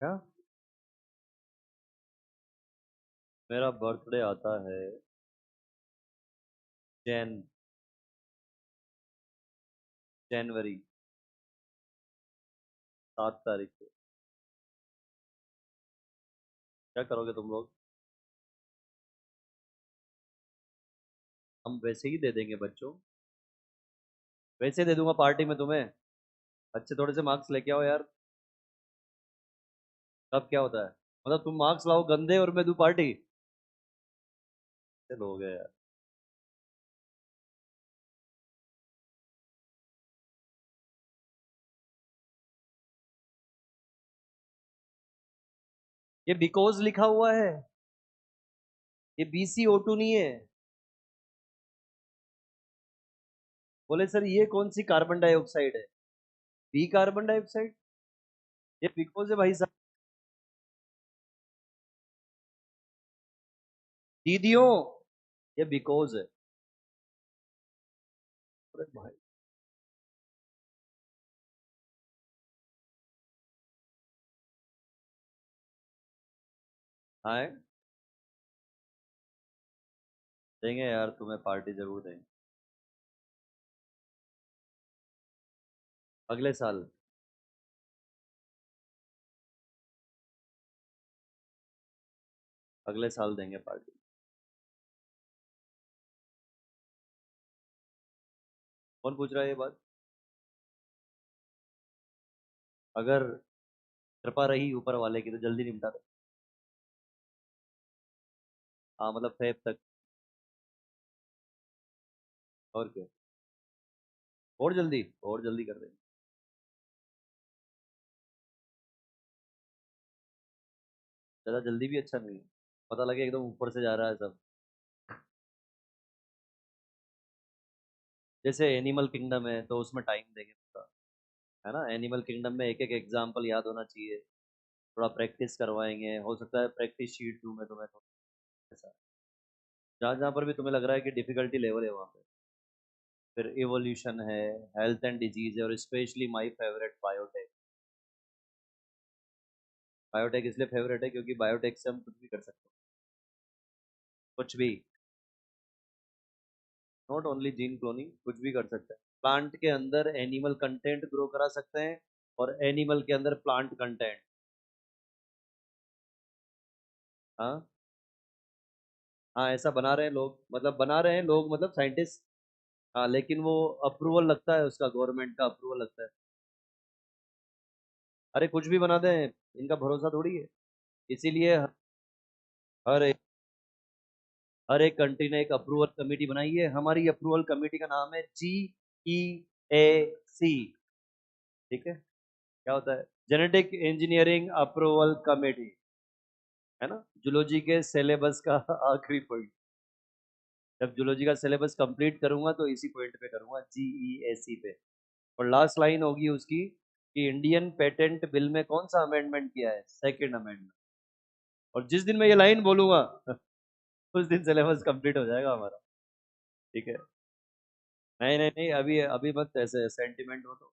क्या? मेरा बर्थडे आता है जैन जनवरी 7 तारीख को। क्या करोगे तुम लोग? हम वैसे ही दे देंगे बच्चों। वैसे दे दूंगा पार्टी में तुम्हें। अच्छे थोड़े से मार्क्स लेके आओ यार। तब क्या होता है? मतलब तुम मार्क्स लाओ गंदे और मैं दूं पार्टी? कैसे लोग हैं यार। ये बिकॉज लिखा हुआ है। ये BCO2 नहीं है। बोले सर ये कौन सी कार्बन डाइऑक्साइड है? B carbon dioxide. ये बिकॉज है भाई साहब। दीदियों, ये बिकॉज है। अरे भाई। हाँ, देंगे यार तुम्हें पार्टी जरूर देंगे। अगले साल। अगले साल देंगे पार्टी। कौन पूछ रहा है ये बात? अगर कृपा रही ऊपर वाले की तो जल्दी निपटा दे। हाँ मतलब फेब तक। और क्या? और जल्दी कर देंगे। ज़्यादा जल्दी भी अच्छा नहीं है। पता लगे एकदम ऊपर से जा रहा है सब। जैसे एनिमल किंगडम है तो उसमें टाइम देंगे पूरा। है ना, एनिमल किंगडम में एक एक एग्जाम्पल याद होना चाहिए। थोड़ा प्रैक्टिस करवाएंगे, हो सकता है प्रैक्टिस शीट दूं मैं तुम्हें थोड़ा। ऐसा जहाँ जहाँ पर भी तुम्हें लग रहा है कि डिफिकल्टी लेवल है वहाँ पे। फिर इवोल्यूशन है, हेल्थ एंड डिजीज है, और specially my favourite biotech. Biotech इसलिए फेवरेट है क्योंकि बायोटेक से हम कुछ भी कर सकते हैं। कुछ भी। नॉट ओनली जीन क्लोनिंग, कुछ भी कर सकते हैं। प्लांट के अंदर एनिमल कंटेंट ग्रो करा सकते हैं, और एनिमल के अंदर प्लांट कंटेंट। हाँ। हाँ ऐसा बना रहे हैं लोग, मतलब बना रहे हैं लोग, मतलब साइंटिस्ट। हाँ लेकिन वो अप्रूवल लगता है, उसका गवर्नमेंट का अप्रूवल लगता है। अरे कुछ भी बना दें, इनका भरोसा थोड़ी है। इसीलिए हर एक हर एक कंट्री ने एक अप्रूवल कमेटी बनाई है। हमारी अप्रूवल कमेटी का नाम है GEAC। ठीक है? क्या होता है? Genetic engineering approval committee. है ना, जूलॉजी के सिलेबस का आखिरी पॉइंट। जब जूलॉजी का सिलेबस कंप्लीट करूंगा तो इसी पॉइंट पे करूंगा, GEAC पे। और लास्ट लाइन होगी उसकी कि इंडियन पेटेंट बिल में कौन सा अमेंडमेंट किया है? Second amendment. और जिस दिन मैं ये लाइन बोलूंगा उस दिन सिलेबस कंप्लीट हो जाएगा हमारा। ठीक है? नहीं नहीं नहीं, अभी अभी मत ऐसे सेंटिमेंट हो तो।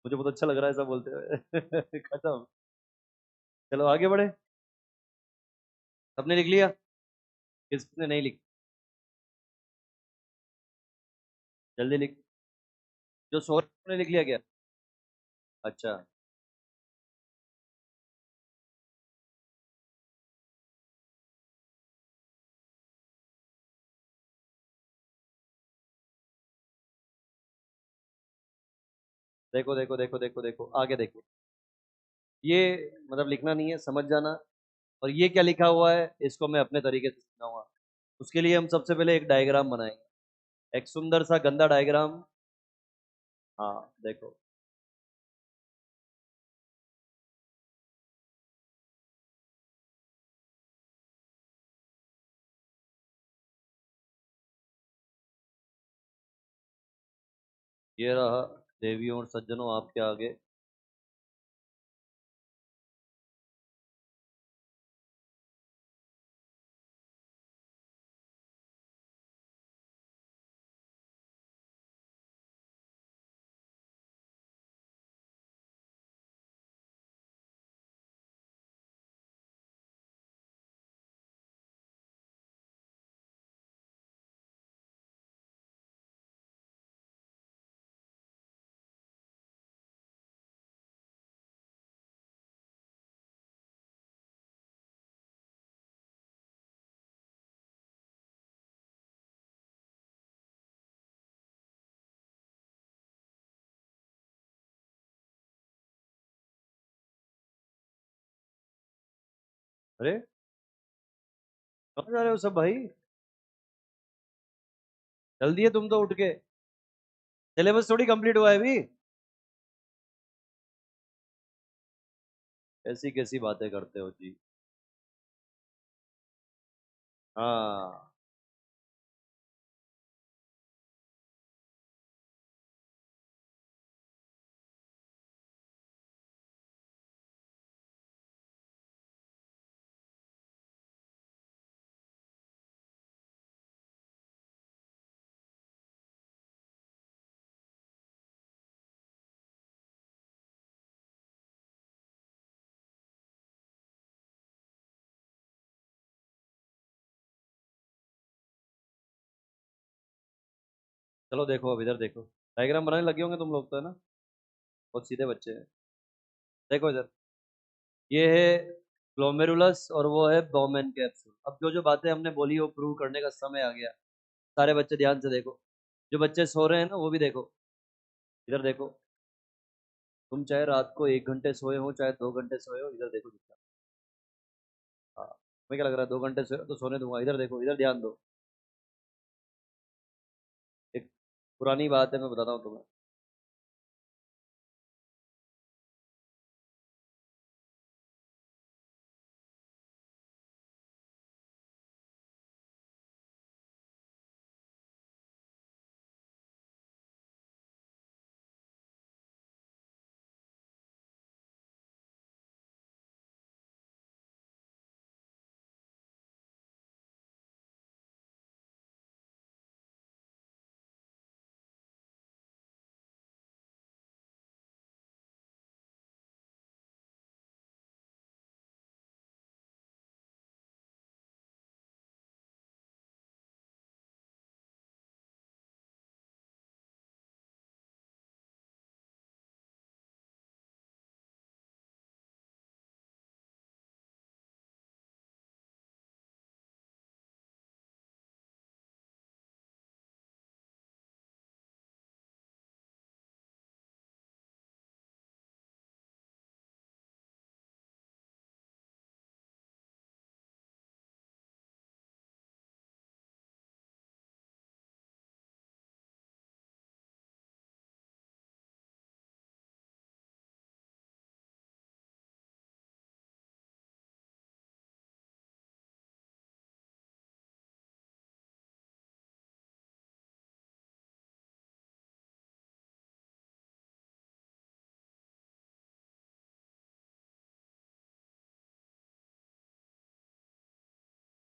मुझे बहुत अच्छा लग रहा है ऐसा बोलते हुए। खत्म। चलो आगे बढ़े। सबने लिख लिया? किसने नहीं लिख? जल्दी लिख। जो सोच ने लिख लिया क्या? अच्छा। देखो देखो देखो देखो देखो आगे देखो। ये मतलब लिखना नहीं है, समझ जाना। और ये क्या लिखा हुआ है इसको मैं अपने तरीके से समझाऊंगा। उसके लिए हम सबसे पहले एक डायग्राम बनाएंगे, एक सुंदर सा गंदा डायग्राम। हाँ देखो। ये रहा, देवियों और सज्जनों आपके आगे। अरे कहाँ जा रहे हो सब भाई? जल्दी है तुम तो उठ के। सिलेबस थोड़ी कंप्लीट हुआ है अभी। ऐसी कैसी बातें करते हो जी। हाँ। चलो देखो अब इधर देखो। डायग्राम बनाने लगे होंगे तुम लोग तो, है ना? बहुत सीधे बच्चे हैं। देखो इधर। ये है ग्लोमेरुलस और वो है बॉमेन कैप्सूल। अब जो जो बातें हमने बोली वो प्रूव करने का समय आ गया। सारे बच्चे ध्यान से देखो। जो बच्चे सो रहे हैं ना वो भी देखो। इधर देखो। तुम चाहे रात को 1 घंटे सोए हो चाहे 2 घंटे सोए हो, इधर देखो जितना। हाँ। तुम्हें क्या लग रहा है 2 घंटे सोए हो तो सोने दूंगा? इधर देखो, इधर ध्यान दो। एक पुरानी बात है, मैं बताता हूँ तुम्हें।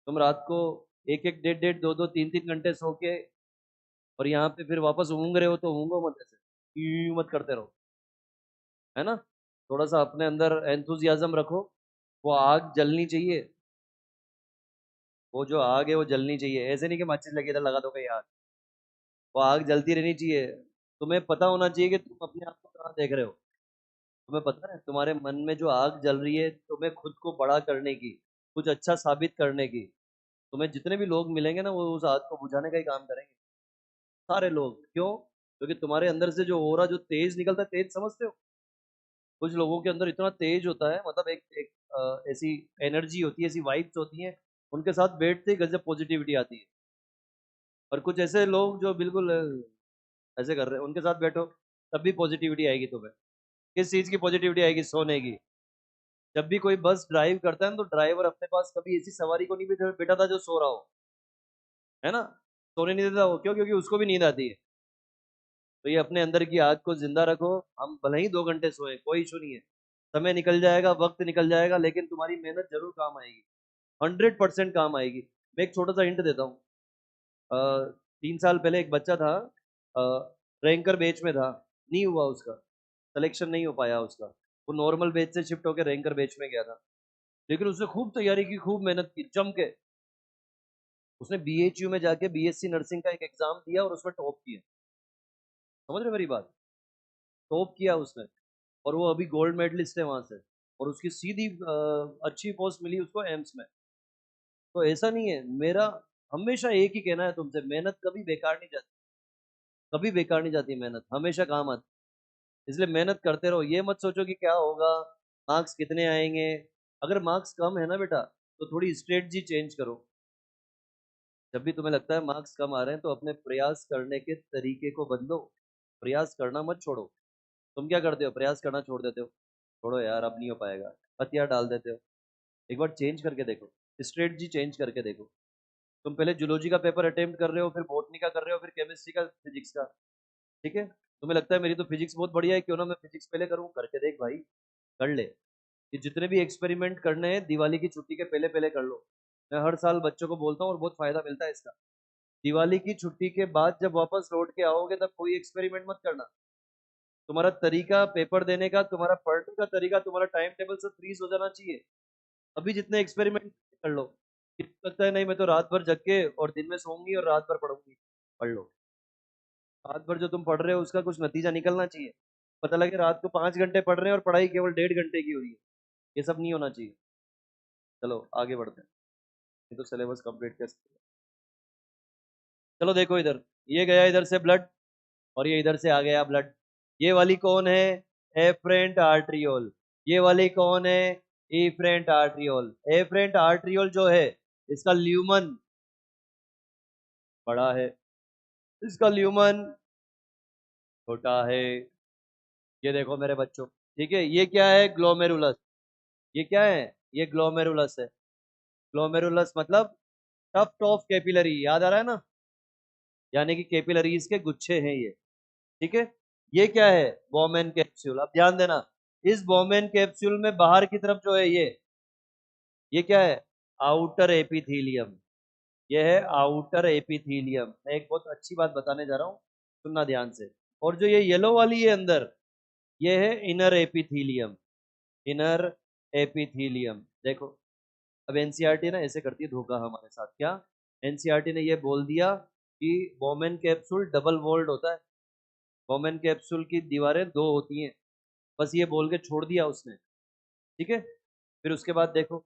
तुम रात को एक एक डेढ़ डेढ़ दो दो तीन तीन घंटे सो के और यहाँ पे फिर वापस ऊँग रहे हो तो ऊँगो मत ऐसे। यूं मत करते रहो, है ना? थोड़ा सा अपने अंदर एंथुजियाज्म रखो। वो आग जलनी चाहिए। वो जो आग है वो जलनी चाहिए, ऐसे नहीं कि माचिस लगी इधर लगा दो कहीं आग। वो आग जलती रहनी चाहिए। तुम्हें पता होना चाहिए कि तुम अपने आप को कहाँ देख रहे हो। तुम्हें पता है तुम्हारे मन में जो आग जल रही है तुम्हें खुद को बड़ा करने की, कुछ अच्छा साबित करने की। तुम्हें जितने भी लोग मिलेंगे ना वो उस आग को बुझाने का ही काम करेंगे। सारे लोग क्यों? क्योंकि तुम्हारे अंदर से जो ओरा जो तेज निकलता है, तेज समझते हो? कुछ लोगों के अंदर इतना तेज होता है, मतलब एक एक ऐसी एनर्जी होती है, ऐसी वाइब्स होती हैं। उनके साथ बैठते ही गजब पॉजिटिविटी आती है। और कुछ ऐसे लोग जो बिल्कुल ऐसे कर रहे हैं, उनके साथ बैठो तब भी पॉजिटिविटी आएगी तुम्हें। किस चीज की पॉजिटिविटी आएगी? सोने की। जब भी कोई बस ड्राइव करता है ना, तो ड्राइवर अपने पास कभी ऐसी सवारी को नहीं बिठा था जो सो रहा हो, है ना? सोने नहीं देता वो, क्यों? क्योंकि उसको भी नींद आती है। तो ये अपने अंदर की आग को जिंदा रखो। हम भले ही 2 घंटे सोए, कोई इशू नहीं है। समय निकल जाएगा, वक्त निकल जाएगा, लेकिन तुम्हारी मेहनत जरूर काम आएगी। 100% काम आएगी। मैं एक छोटा सा हिंट देता हूँ। 3 साल पहले एक बच्चा था, रैंकर बेच में था। नहीं हुआ उसका, सिलेक्शन नहीं हो पाया उसका। वो नॉर्मल बेच से शिफ्ट होकर रैंकर बेच में गया था। लेकिन उसने खूब तैयारी की, खूब मेहनत की जम के। उसने बीएचयू में जाके बीएससी नर्सिंग का एक एग्जाम दिया और उसमें टॉप किया। समझ रहे हो मेरी बात? टॉप किया उसने। और वो अभी गोल्ड मेडलिस्ट है वहां से। और उसकी सीधी अच्छी पोस्ट मिली उसको एम्स में। तो ऐसा नहीं है मेरा। हमेशा एक ही कहना है तुमसे, मेहनत कभी बेकार नहीं जाती। कभी बेकार नहीं जाती मेहनत, हमेशा काम आती। इसलिए मेहनत करते रहो। ये मत सोचो कि क्या होगा, मार्क्स कितने आएंगे, अगर मार्क्स कम है ना बेटा तो थोड़ी स्ट्रेटजी चेंज करो। जब भी तुम्हें लगता है मार्क्स कम आ रहे हैं तो अपने प्रयास करने के तरीके को बदलो, प्रयास करना मत छोड़ो। तुम क्या करते हो, प्रयास करना छोड़ देते हो, छोड़ो यार अब नहीं हो पाएगा, हथियार डाल देते हो। एक बार चेंज करके देखो, स्ट्रेटजी चेंज करके देखो। तुम पहले जूलॉजी का पेपर अटेम्प्ट कर रहे हो, फिर बॉटनी का कर रहे हो, फिर केमिस्ट्री का, फिजिक्स का, ठीक है। तुम्हें लगता है मेरी तो फिजिक्स बहुत बढ़िया है, क्यों ना मैं फिजिक्स पहले करूँ, करके देख भाई, कर ले। ये जितने भी एक्सपेरिमेंट करने हैं दिवाली की छुट्टी के पहले पहले कर लो। मैं हर साल बच्चों को बोलता हूँ और बहुत फायदा मिलता है इसका। दिवाली की छुट्टी के बाद जब वापस लौट के आओगे तब कोई एक्सपेरिमेंट मत करना। तुम्हारा तरीका पेपर देने का, तुम्हारा पढ़ने का तरीका, तुम्हारा टाइम टेबल सब फ्रीज हो जाना चाहिए। अभी जितने एक्सपेरिमेंट कर लो, लगता है नहीं मैं तो रात भर जग के और दिन में सोऊंगी और रात भर पढ़ूंगी, पढ़ लो। रात भर जो तुम पढ़ रहे हो उसका कुछ नतीजा निकलना चाहिए। पता लगे रात को 5 घंटे पढ़ रहे हैं और पढ़ाई केवल 1.5 घंटे की हो रही है। ये सब नहीं होना चाहिए। चलो आगे बढ़ते हैं, ये तो सिलेबस कंप्लीट कर सकते हैं। चलो देखो इधर, ये गया इधर से ब्लड और ये इधर से आ गया ब्लड। ये वाली कौन है, एफरेंट आर्ट्रियोल। ये वाली कौन है, इफरेंट आर्ट्रियोल। एफरेंट आर्ट्रियोल जो है इसका ल्यूमन बड़ा है, इसका ल्यूमन छोटा है। ये देखो मेरे बच्चों, ठीक है, ये क्या है, ग्लोमेरुलस। ये क्या है, ये ग्लोमेरुलस है। ग्लोमेरुलस मतलब टफ्ट ऑफ कैपिलरी, याद आ रहा है ना, यानी कि कैपिलरीज के गुच्छे हैं ये, ठीक है। ये क्या है, बोमेन कैप्सूल। अब ध्यान देना, इस बोमेन कैप्सूल में बाहर की तरफ जो है ये क्या है, आउटर एपिथीलियम। ये है आउटर एपिथीलियम। मैं एक बहुत अच्छी बात बताने जा रहा हूँ, सुनना ध्यान से। और जो ये येलो वाली है अंदर, ये है इनर एपिथीलियम। इनर एपिथीलियम देखो। अब एनसीईआरटी ना ऐसे करती है धोखा हमारे साथ, क्या, एनसीईआरटी ने ये बोल दिया कि बोमेन कैप्सूल डबल वॉल्ड होता है, बोमेन कैप्सूल की दीवारें दो होती हैं, बस ये बोल के छोड़ दिया उसने, ठीक है। फिर उसके बाद देखो,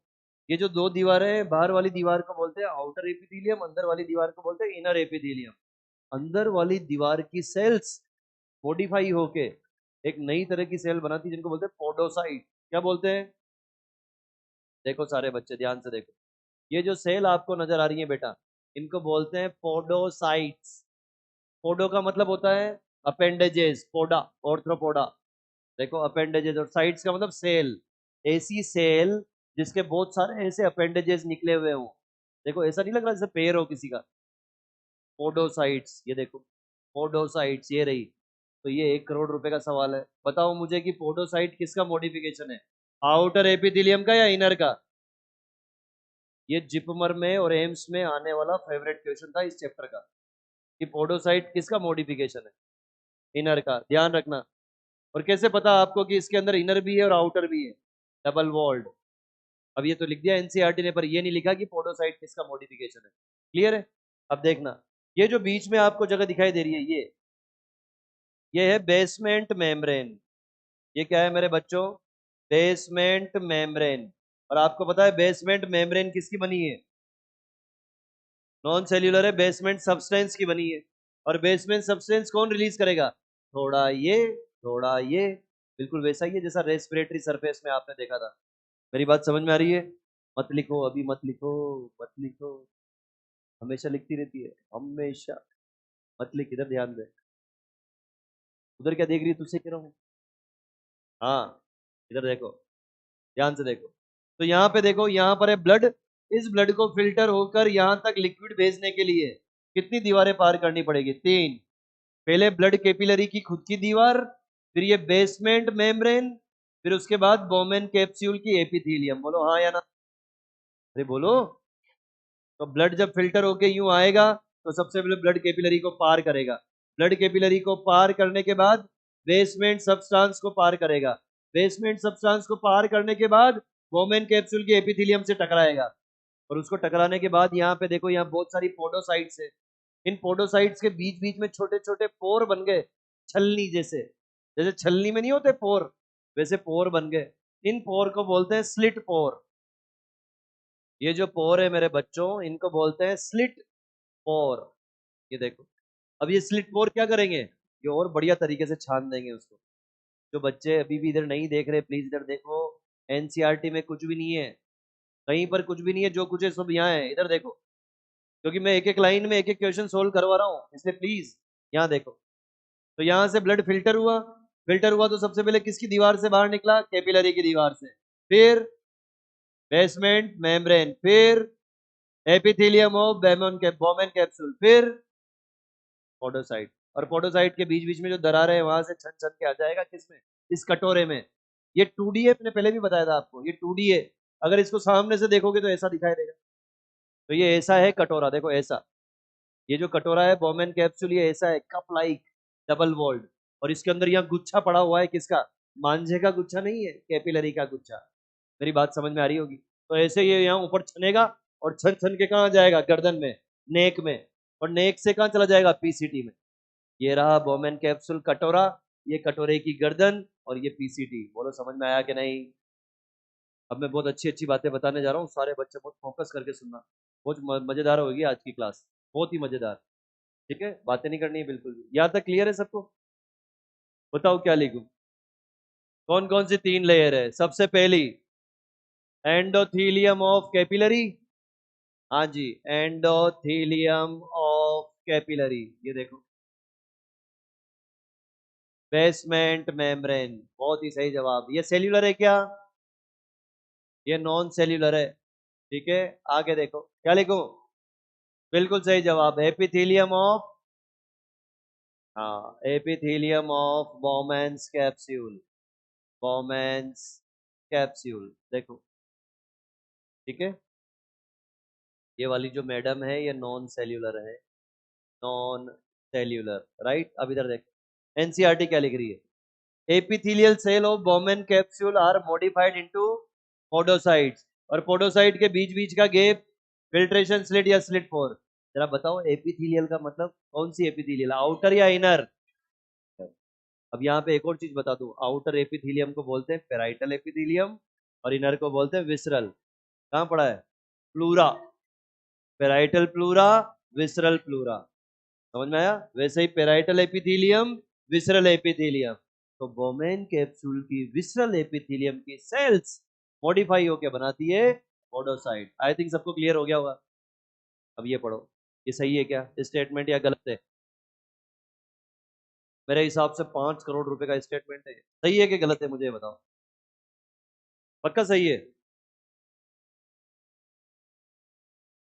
ये जो दो दीवारें हैं, बाहर वाली दीवार को बोलते हैं आउटर एपिथेलियम, अंदर वाली दीवार को बोलते हैं इनर एपिथेलियम। अंदर वाली दीवार की सेल्स मॉडिफाई होके एक नई तरह की सेल बनाती है जिनको बोलते हैं पोडोसाइट। क्या बोलते हैं, देखो सारे बच्चे ध्यान से देखो, ये जो सेल आपको नजर आ रही है बेटा, इनको बोलते हैं पोडोसाइट्स। पोडो का मतलब होता है अपेंडेजेस, पोडा, ऑर्थ्रोपोडा। देखो अपेंडेजेस, और साइट्स का मतलब सेल, ऐसी सेल जिसके बहुत सारे ऐसे अपेंडेजेस निकले हुए हों। देखो ऐसा नहीं लग रहा जैसे पैर हो किसी का। पोडोसाइट्स, ये देखो पोडोसाइट्स, ये रही। तो ये 1 करोड़ रुपए का सवाल है, बताओ मुझे कि पोडोसाइट किसका मॉडिफिकेशन है, आउटर एपिथेलियम का या इनर का। ये जिपमर में और एम्स में आने वाला फेवरेट क्वेश्चन था इस चैप्टर का, कि पोडोसाइट किसका मॉडिफिकेशन है, इनर का, ध्यान रखना। और कैसे पता आपको कि इसके अंदर इनर भी है और आउटर भी है, डबल वॉल्ड। अब ये तो लिख दिया एनसीईआरटी ने, पर ये नहीं लिखा कि पोडोसाइट किसका मॉडिफिकेशन है। क्लियर है। अब देखना, ये जो बीच में आपको जगह दिखाई दे रही है, ये है बेसमेंट मेम्ब्रेन। ये क्या है मेरे बच्चों, बेसमेंट मेम्ब्रेन। और आपको पता है बेसमेंट मेम्ब्रेन किसकी बनी है, नॉन सेल्यूलर है, बेसमेंट सब्सटेंस की बनी है। और बेसमेंट सब्सटेंस कौन रिलीज करेगा, थोड़ा ये थोड़ा ये, बिल्कुल वैसा ही है जैसा रेस्पिरेटरी सरफेस में आपने देखा था। मेरी बात समझ में आ रही है, मत लिखो अभी, मत लिखो, मत लिखो, हमेशा लिखती रहती है, हमेशा। मत लिख, इधर ध्यान दे। उधर क्या देख रही है, तुझसे कह रहा हूँ। हाँ, इधर देखो, ध्यान से देखो। तो यहाँ पे देखो, यहाँ पर है ब्लड। इस ब्लड को फिल्टर होकर यहाँ तक लिक्विड भेजने के लिए कितनी दीवारें पार करनी पड़ेगी, 3। पहले ब्लड कैपिलरी की खुद की दीवार, फिर ये बेसमेंट मेम्ब्रेन, फिर उसके बाद बोमेन कैप्सूल की एपिथेलियम। बोलो हाँ या ना, अरे बोलो। तो ब्लड जब फिल्टर होके यूं आएगा तो सबसे पहले ब्लड कैपिलरी को पार करेगा, ब्लड कैपिलरी को पार करने के बाद बेसमेंट सब्सटेंस को पार करेगा, बेसमेंट सब्सटेंस को पार करने के बाद बोमेन कैप्सूल के एपिथेलियम से टकराएगा। और उसको टकराने के बाद यहाँ पे देखो, यहाँ बहुत सारी पोडोसाइट्स है। इन पोडोसाइट्स के बीच बीच में छोटे छोटे पोर बन गए, छलनी जैसे, जैसे छलनी में नहीं होते पोर, वैसे पोर बन गए। इन पोर को बोलते हैं स्लिट पोर। ये जो पोर है मेरे बच्चों, इनको बोलते हैं स्लिट पोर। ये देखो, अब ये स्लिट पोर क्या करेंगे, ये और बढ़िया तरीके से छान देंगे उसको। जो बच्चे अभी भी इधर नहीं देख रहे, प्लीज इधर देखो। एनसीईआरटी में कुछ भी नहीं है, कहीं पर कुछ भी नहीं है, जो कुछ है सब यहाँ है। इधर देखो, क्योंकि मैं एक एक लाइन में एक एक क्वेश्चन सोल्व करवा रहा हूँ, इसलिए प्लीज यहाँ देखो। तो यहाँ से ब्लड फिल्टर हुआ तो सबसे पहले किसकी दीवार से बाहर निकला? कैपिलरी की दीवार से। फिर बेसमेंट मेम्ब्रेन, फिर एपिथेलियम ऑफ बोमेन कैप्सूल, फिर पोडोसाइट। और पोडोसाइट के बीच बीच में जो दरार है वहां से छन छन के आ जाएगा किसमें? इस कटोरे में। ये 2D है, मैंने पहले भी बताया था आपको, ये 2D है। अगर इसको सामने से देखोगे तो ऐसा दिखाई देगा। तो ये ऐसा है कटोरा, देखो ऐसा। ये जो कटोरा है बोमेन कैप्सूल, ये ऐसा है कप लाइक, डबल वॉल्ड। और इसके अंदर यहाँ गुच्छा पड़ा हुआ है, किसका? मांझे का गुच्छा नहीं है, कैपिलरी का गुच्छा। मेरी बात समझ में आ रही होगी। तो ऐसे ये यहाँ ऊपर छनेगा और छन छन के कहाँ जाएगा? गर्दन में, नेक में। और नेक से कहाँ चला जाएगा? पीसीटी में। ये रहा बोमेन कैप्सूल कटोरा, ये कटोरे की गर्दन, और ये पीसीटी। बोलो समझ में आया कि नहीं? अब मैं बहुत अच्छी अच्छी बातें बताने जा रहा हूँ, सारे बच्चे बहुत फोकस करके सुनना। बहुत मजेदार होगी आज की क्लास, बहुत ही मजेदार। ठीक है, बातें नहीं करनी है बिल्कुल भी। यहाँ तक क्लियर है सबको? बताओ क्या लिखूं? कौन कौन सी 3 लेयर है? सबसे पहली एंडोथीलियम ऑफ कैपिलरी। हाँ जी, एंडोथीलियम ऑफ कैपिलरी, ये देखो। बेसमेंट मेम्ब्रेन, बहुत ही सही जवाब। ये सेल्यूलर है क्या? ये नॉन सेल्यूलर है। ठीक है, आगे देखो क्या लिखूं? बिल्कुल सही जवाब, एपिथेलियम ऑफ, हाँ, epithelium of Bowman's capsule, Bowman's capsule. देखो, ठीक है। ये वाली जो मैडम है ये नॉन सेल्यूलर है, नॉन सेल्यूलर, राइट। अब इधर देखो, एनसीईआरटी क्या लिख रही है? Epithelial cell of Bowman capsule are modified into podocytes. और पोडोसाइट के बीच बीच का गैप फिल्ट्रेशन स्लिट या स्लिट फोर। जरा बताओ एपिथेलियल का मतलब कौन सी एपिथेलियल, आउटर या इनर? अब यहाँ पे एक और चीज बता दूं, आउटर एपिथेलियम को बोलते हैं पेराइटल एपिथेलियम, और इनर को बोलते हैं विसरल। कहाँ पढ़ा है? Pleura, parietal pleura, visceral pleura. समझ में आया? वैसे ही पेराइटल एपिथेलियम, विसरल एपिथेलियम। तो बोमेन कैप्सूल की विसरल एपिथेलियम की सेल्स मॉडिफाई होकर बनाती है पोडोसाइट। आई थिंक सबको क्लियर हो गया होगा। अब ये पढ़ो, ये सही है क्या स्टेटमेंट या गलत है? मेरे हिसाब से 5 करोड़ रुपए का स्टेटमेंट है। सही है कि गलत है, मुझे ये बताओ। पक्का सही है?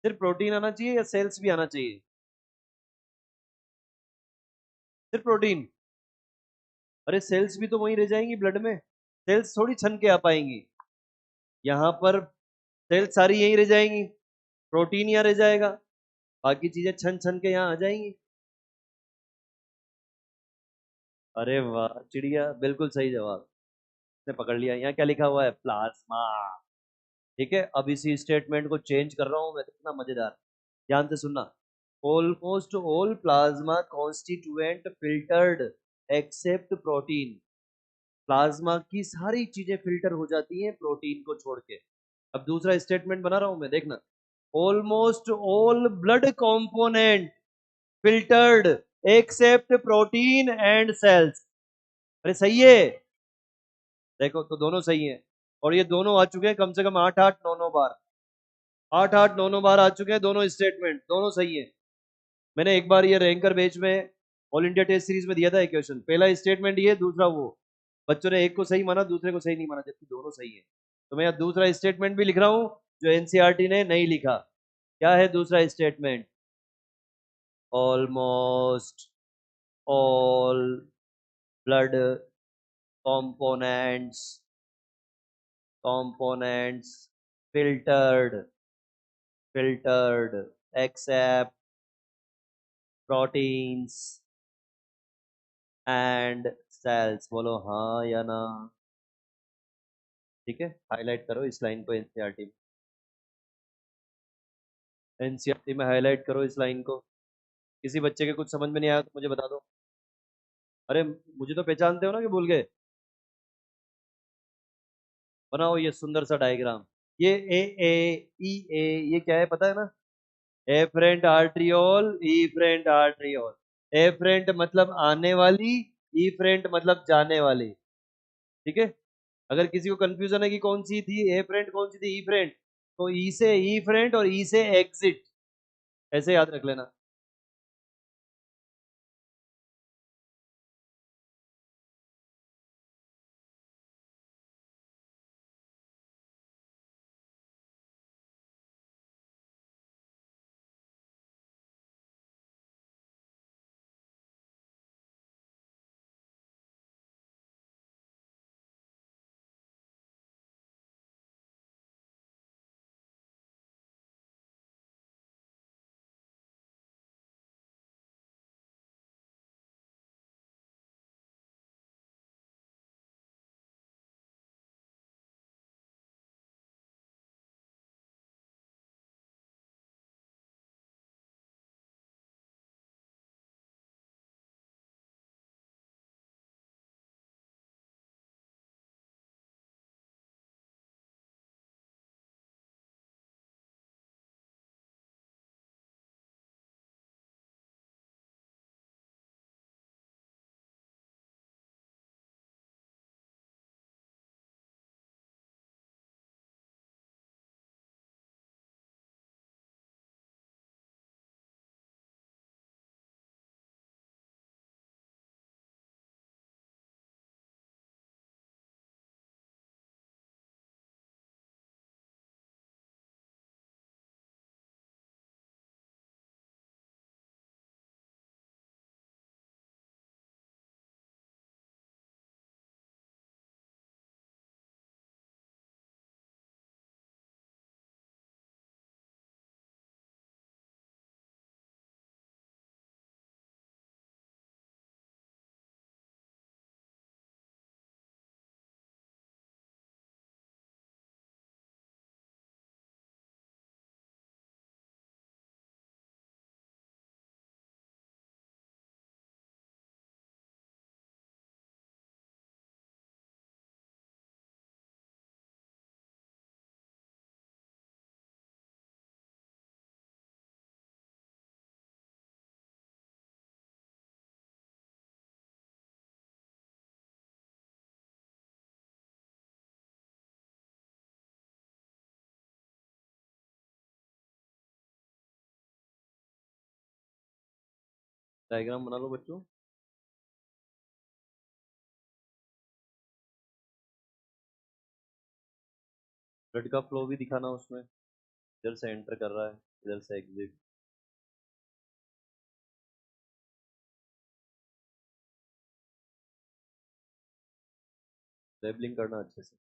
सिर्फ प्रोटीन आना चाहिए या सेल्स भी आना चाहिए? सिर्फ प्रोटीन? अरे सेल्स भी तो वहीं रह जाएंगी ब्लड में, सेल्स थोड़ी छन के आ पाएंगी। यहाँ पर सेल्स सारी यहीं रह जाएंगी, प्रोटीन यहाँ रह जाएगा, बाकी चीजें छन छन के यहाँ आ जाएंगी। अरे वाह चिड़िया, बिल्कुल सही जवाब ने पकड़ लिया। यहाँ क्या लिखा हुआ है? प्लाज्मा। ठीक है, अब इसी स्टेटमेंट को चेंज कर रहा हूं मैं, कितना मजेदार। ध्यान से सुनना। Almost all plasma constituent filtered except protein. Plasma की सारी चीजें फिल्टर हो जाती हैं प्रोटीन को छोड़ के। अब दूसरा स्टेटमेंट बना रहा हूं मैं, देखना। Almost all blood component filtered except protein and cells. अरे सही है, देखो तो दोनों सही है। और ये दोनों आ चुके हैं कम से कम 8-8 9 9 बार, 8-8 9 9 बार आ चुके हैं दोनों स्टेटमेंट, दोनों सही है। मैंने एक बार ये रैंकर बैच में ऑल इंडिया टेस्ट सीरीज में दिया था एक क्वेश्चन, पहला स्टेटमेंट ये, दूसरा वो। बच्चों ने एक को सही माना, दूसरे को सही नहीं माना, जबकि दोनों सही है। तो मैं यहाँ दूसरा स्टेटमेंट भी लिख रहा हूँ जो एनसीईआरटी ने नहीं लिखा। क्या है दूसरा statement? Almost all blood components components filtered except proteins and cells। बोलो हाँ या ना? ठीक है, हाईलाइट करो इस लाइन को एनसीईआरटी में हाईलाइट करो इस लाइन को। किसी बच्चे के कुछ समझ में नहीं आया तो मुझे बता दो। अरे मुझे तो पहचानते हो ना कि भूल गए? बनाओ ये सुंदर सा डायग्राम। ये ए ई ए, ये क्या है पता है ना? Afferent arteriole, efferent arteriole. Afferent मतलब आने वाली, ईफरेंट मतलब जाने वाली। ठीक है, अगर किसी को कंफ्यूजन है कि कौन सी थी ए फ्रेंड कौन सी थी ई फ्रेंड, तो ई से ई फ्रेंड और ई से एग्जिट, ऐसे याद रख लेना। डायग्राम बना लो बच्चों। ब्लड का फ्लो भी दिखाना उसमें, इधर से एंटर कर रहा है इधर से एग्जिट। लेबलिंग करना अच्छे से।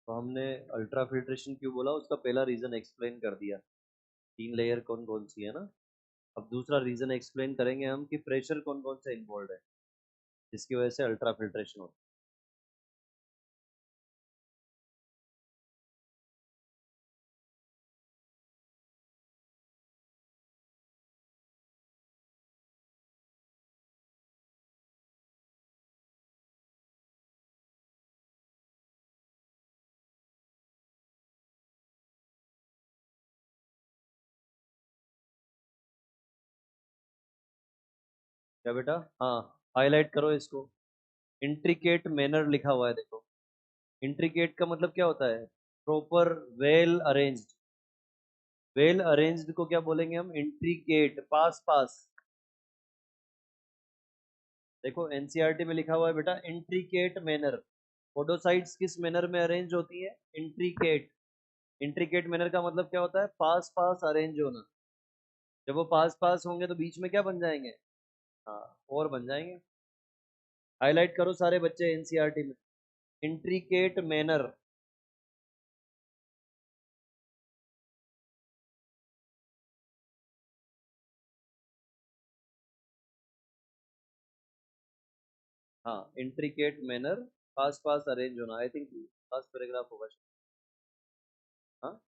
तो हमने अल्ट्रा फिल्ट्रेशन क्यों बोला, उसका पहला रीजन एक्सप्लेन कर दिया, तीन लेयर कौन कौन सी है ना। अब दूसरा रीजन एक्सप्लेन करेंगे हम कि प्रेशर कौन कौन सा इन्वॉल्व है जिसकी वजह से अल्ट्रा फिल्ट्रेशन होता है। क्या बेटा? हाँ, हाईलाइट करो इसको। इंट्रिकेट मैनर लिखा हुआ है, देखो। इंट्रिकेट का मतलब क्या होता है? Proper, well arranged. Well arranged को क्या बोलेंगे हम? इंट्रिकेट। पास पास। देखो एनसीईआरटी में लिखा हुआ है बेटा, इंट्रिकेट मैनर। पोडोसाइट्स किस मैनर में अरेंज होती है? इंट्रिकेट। इंट्रिकेट मैनर का मतलब क्या होता है? पास पास अरेंज होना। जब वो पास पास होंगे तो बीच में क्या बन जाएंगे? हाँ, और बन जाएंगे। हाईलाइट करो सारे बच्चे एनसीईआरटी में, इंट्रिकेट मैनर। हाँ, इंट्रिकेट मैनर, पास पास अरेंज होना। आई थिंक लास्ट पैराग्राफ होगा शायद। हाँ,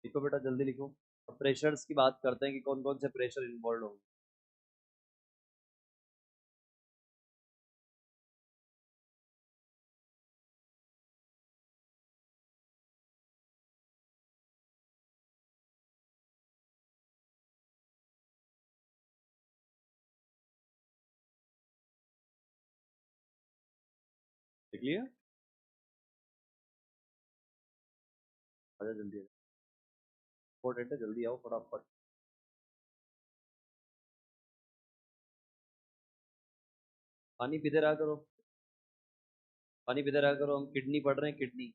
लिखो बेटा, जल्दी लिखो। अब प्रेशर्स की बात करते हैं कि कौन कौन से प्रेशर इन्वॉल्व होंगे। लिख लिया? आजा जल्दी, इंपॉर्टेंट है, जल्दी आओ फटाफट। पानी पीते रहा करो, पानी पीते रहा करो। हम किडनी पढ़ रहे हैं, किडनी।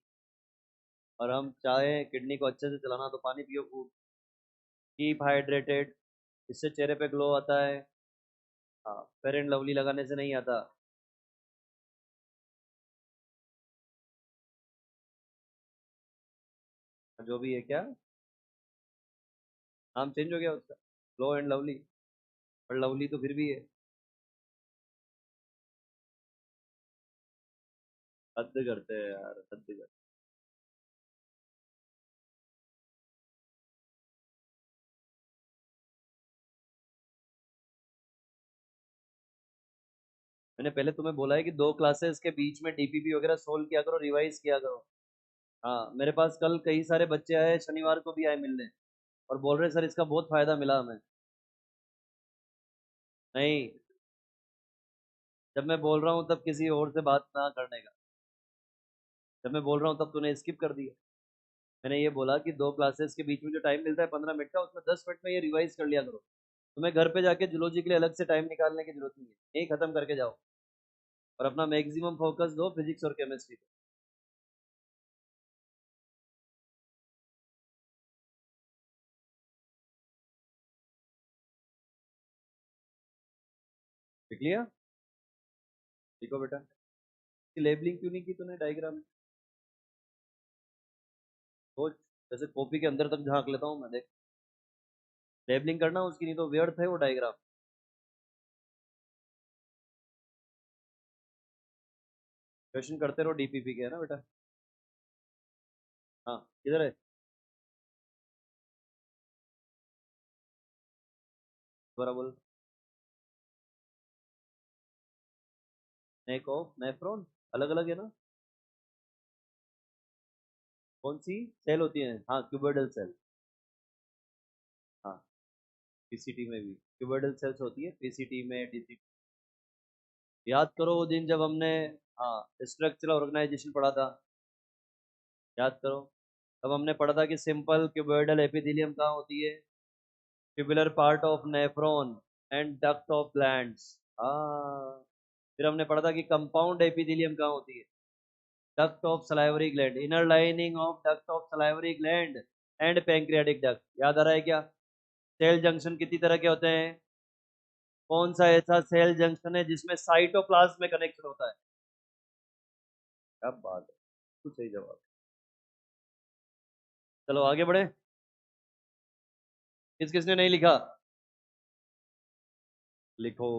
और हम चाहे किडनी को अच्छे से चलाना, तो पानी पियो खूब। कीप हाइड्रेटेड, इससे चेहरे पे ग्लो आता है। हाँ, फेयर एंड लवली लगाने से नहीं आता। जो भी है क्या, नाम चेंज हो गया उसका, ग्लो एंड लवली। और लवली तो फिर भी है। हद करते हैं यार, हद करते। मैंने पहले तुम्हें बोला है कि 2 क्लासेस के बीच में डीपीपी वगैरह सोल्व किया करो, रिवाइज किया करो। हाँ, मेरे पास कल कई सारे बच्चे आए, शनिवार को भी आए मिलने, और बोल रहे सर इसका बहुत फायदा मिला हमें। नहीं, जब मैं बोल रहा हूँ तब किसी और से बात ना करने का। जब मैं बोल रहा हूँ तब तूने स्किप कर दिया। मैंने ये बोला कि 2 क्लासेस के बीच में जो टाइम मिलता है 15 मिनट का, उसमें 10 मिनट में ये रिवाइज कर लिया करो। तुम्हें घर पे जाके जूलॉजी के लिए अलग से टाइम निकालने की जरूरत नहीं है, यही खत्म करके जाओ। और अपना मैक्सिमम फोकस दो फिजिक्स और केमिस्ट्री पे। लिख लिया? देखो बेटा, लेबलिंग क्यों नहीं की तूने डायग्राम में? सोच, जैसे कॉपी के अंदर तक झांक लेता हूँ मैं, देख। लेबलिंग करना उसकी, नहीं तो व्यर्थ है वो डायग्राम। क्वेश्चन करते रहो, डीपीपी के, है ना बेटा? हाँ, किधर है? दोबारा बोल। नेक ऑफ नेफ्रॉन अलग अलग है ना? कौन सी सेल होती है? हाँ, क्यूबोइडल सेल। हाँ, पीसीटी में भी क्यूबोइडल सेल्स होती है, पीसीटी में, डीसीटी। याद करो वो दिन जब हमने, हाँ, स्ट्रक्चरल ऑर्गेनाइजेशन पढ़ा था। याद करो, तब हमने पढ़ा था कि सिंपल क्यूबोइडल एपिथेलियम कहाँ होती है? Tubular part of nephron and duct of glands. हाँ, फिर हमने पढ़ा था कि कंपाउंड एपिथेलियम कहाँ होती है? Duct of salivary gland, inner lining of duct of salivary gland and pancreatic duct. याद आ रहा है क्या? सेल जंक्शन कितनी तरह के होते हैं? कौन सा ऐसा सेल जंक्शन है जिसमें साइटोप्लाज्म में कनेक्शन होता है? क्या बात है, कुछ सही जवाब। चलो आगे बढ़े। किस किसने नहीं लिखा? लिखो।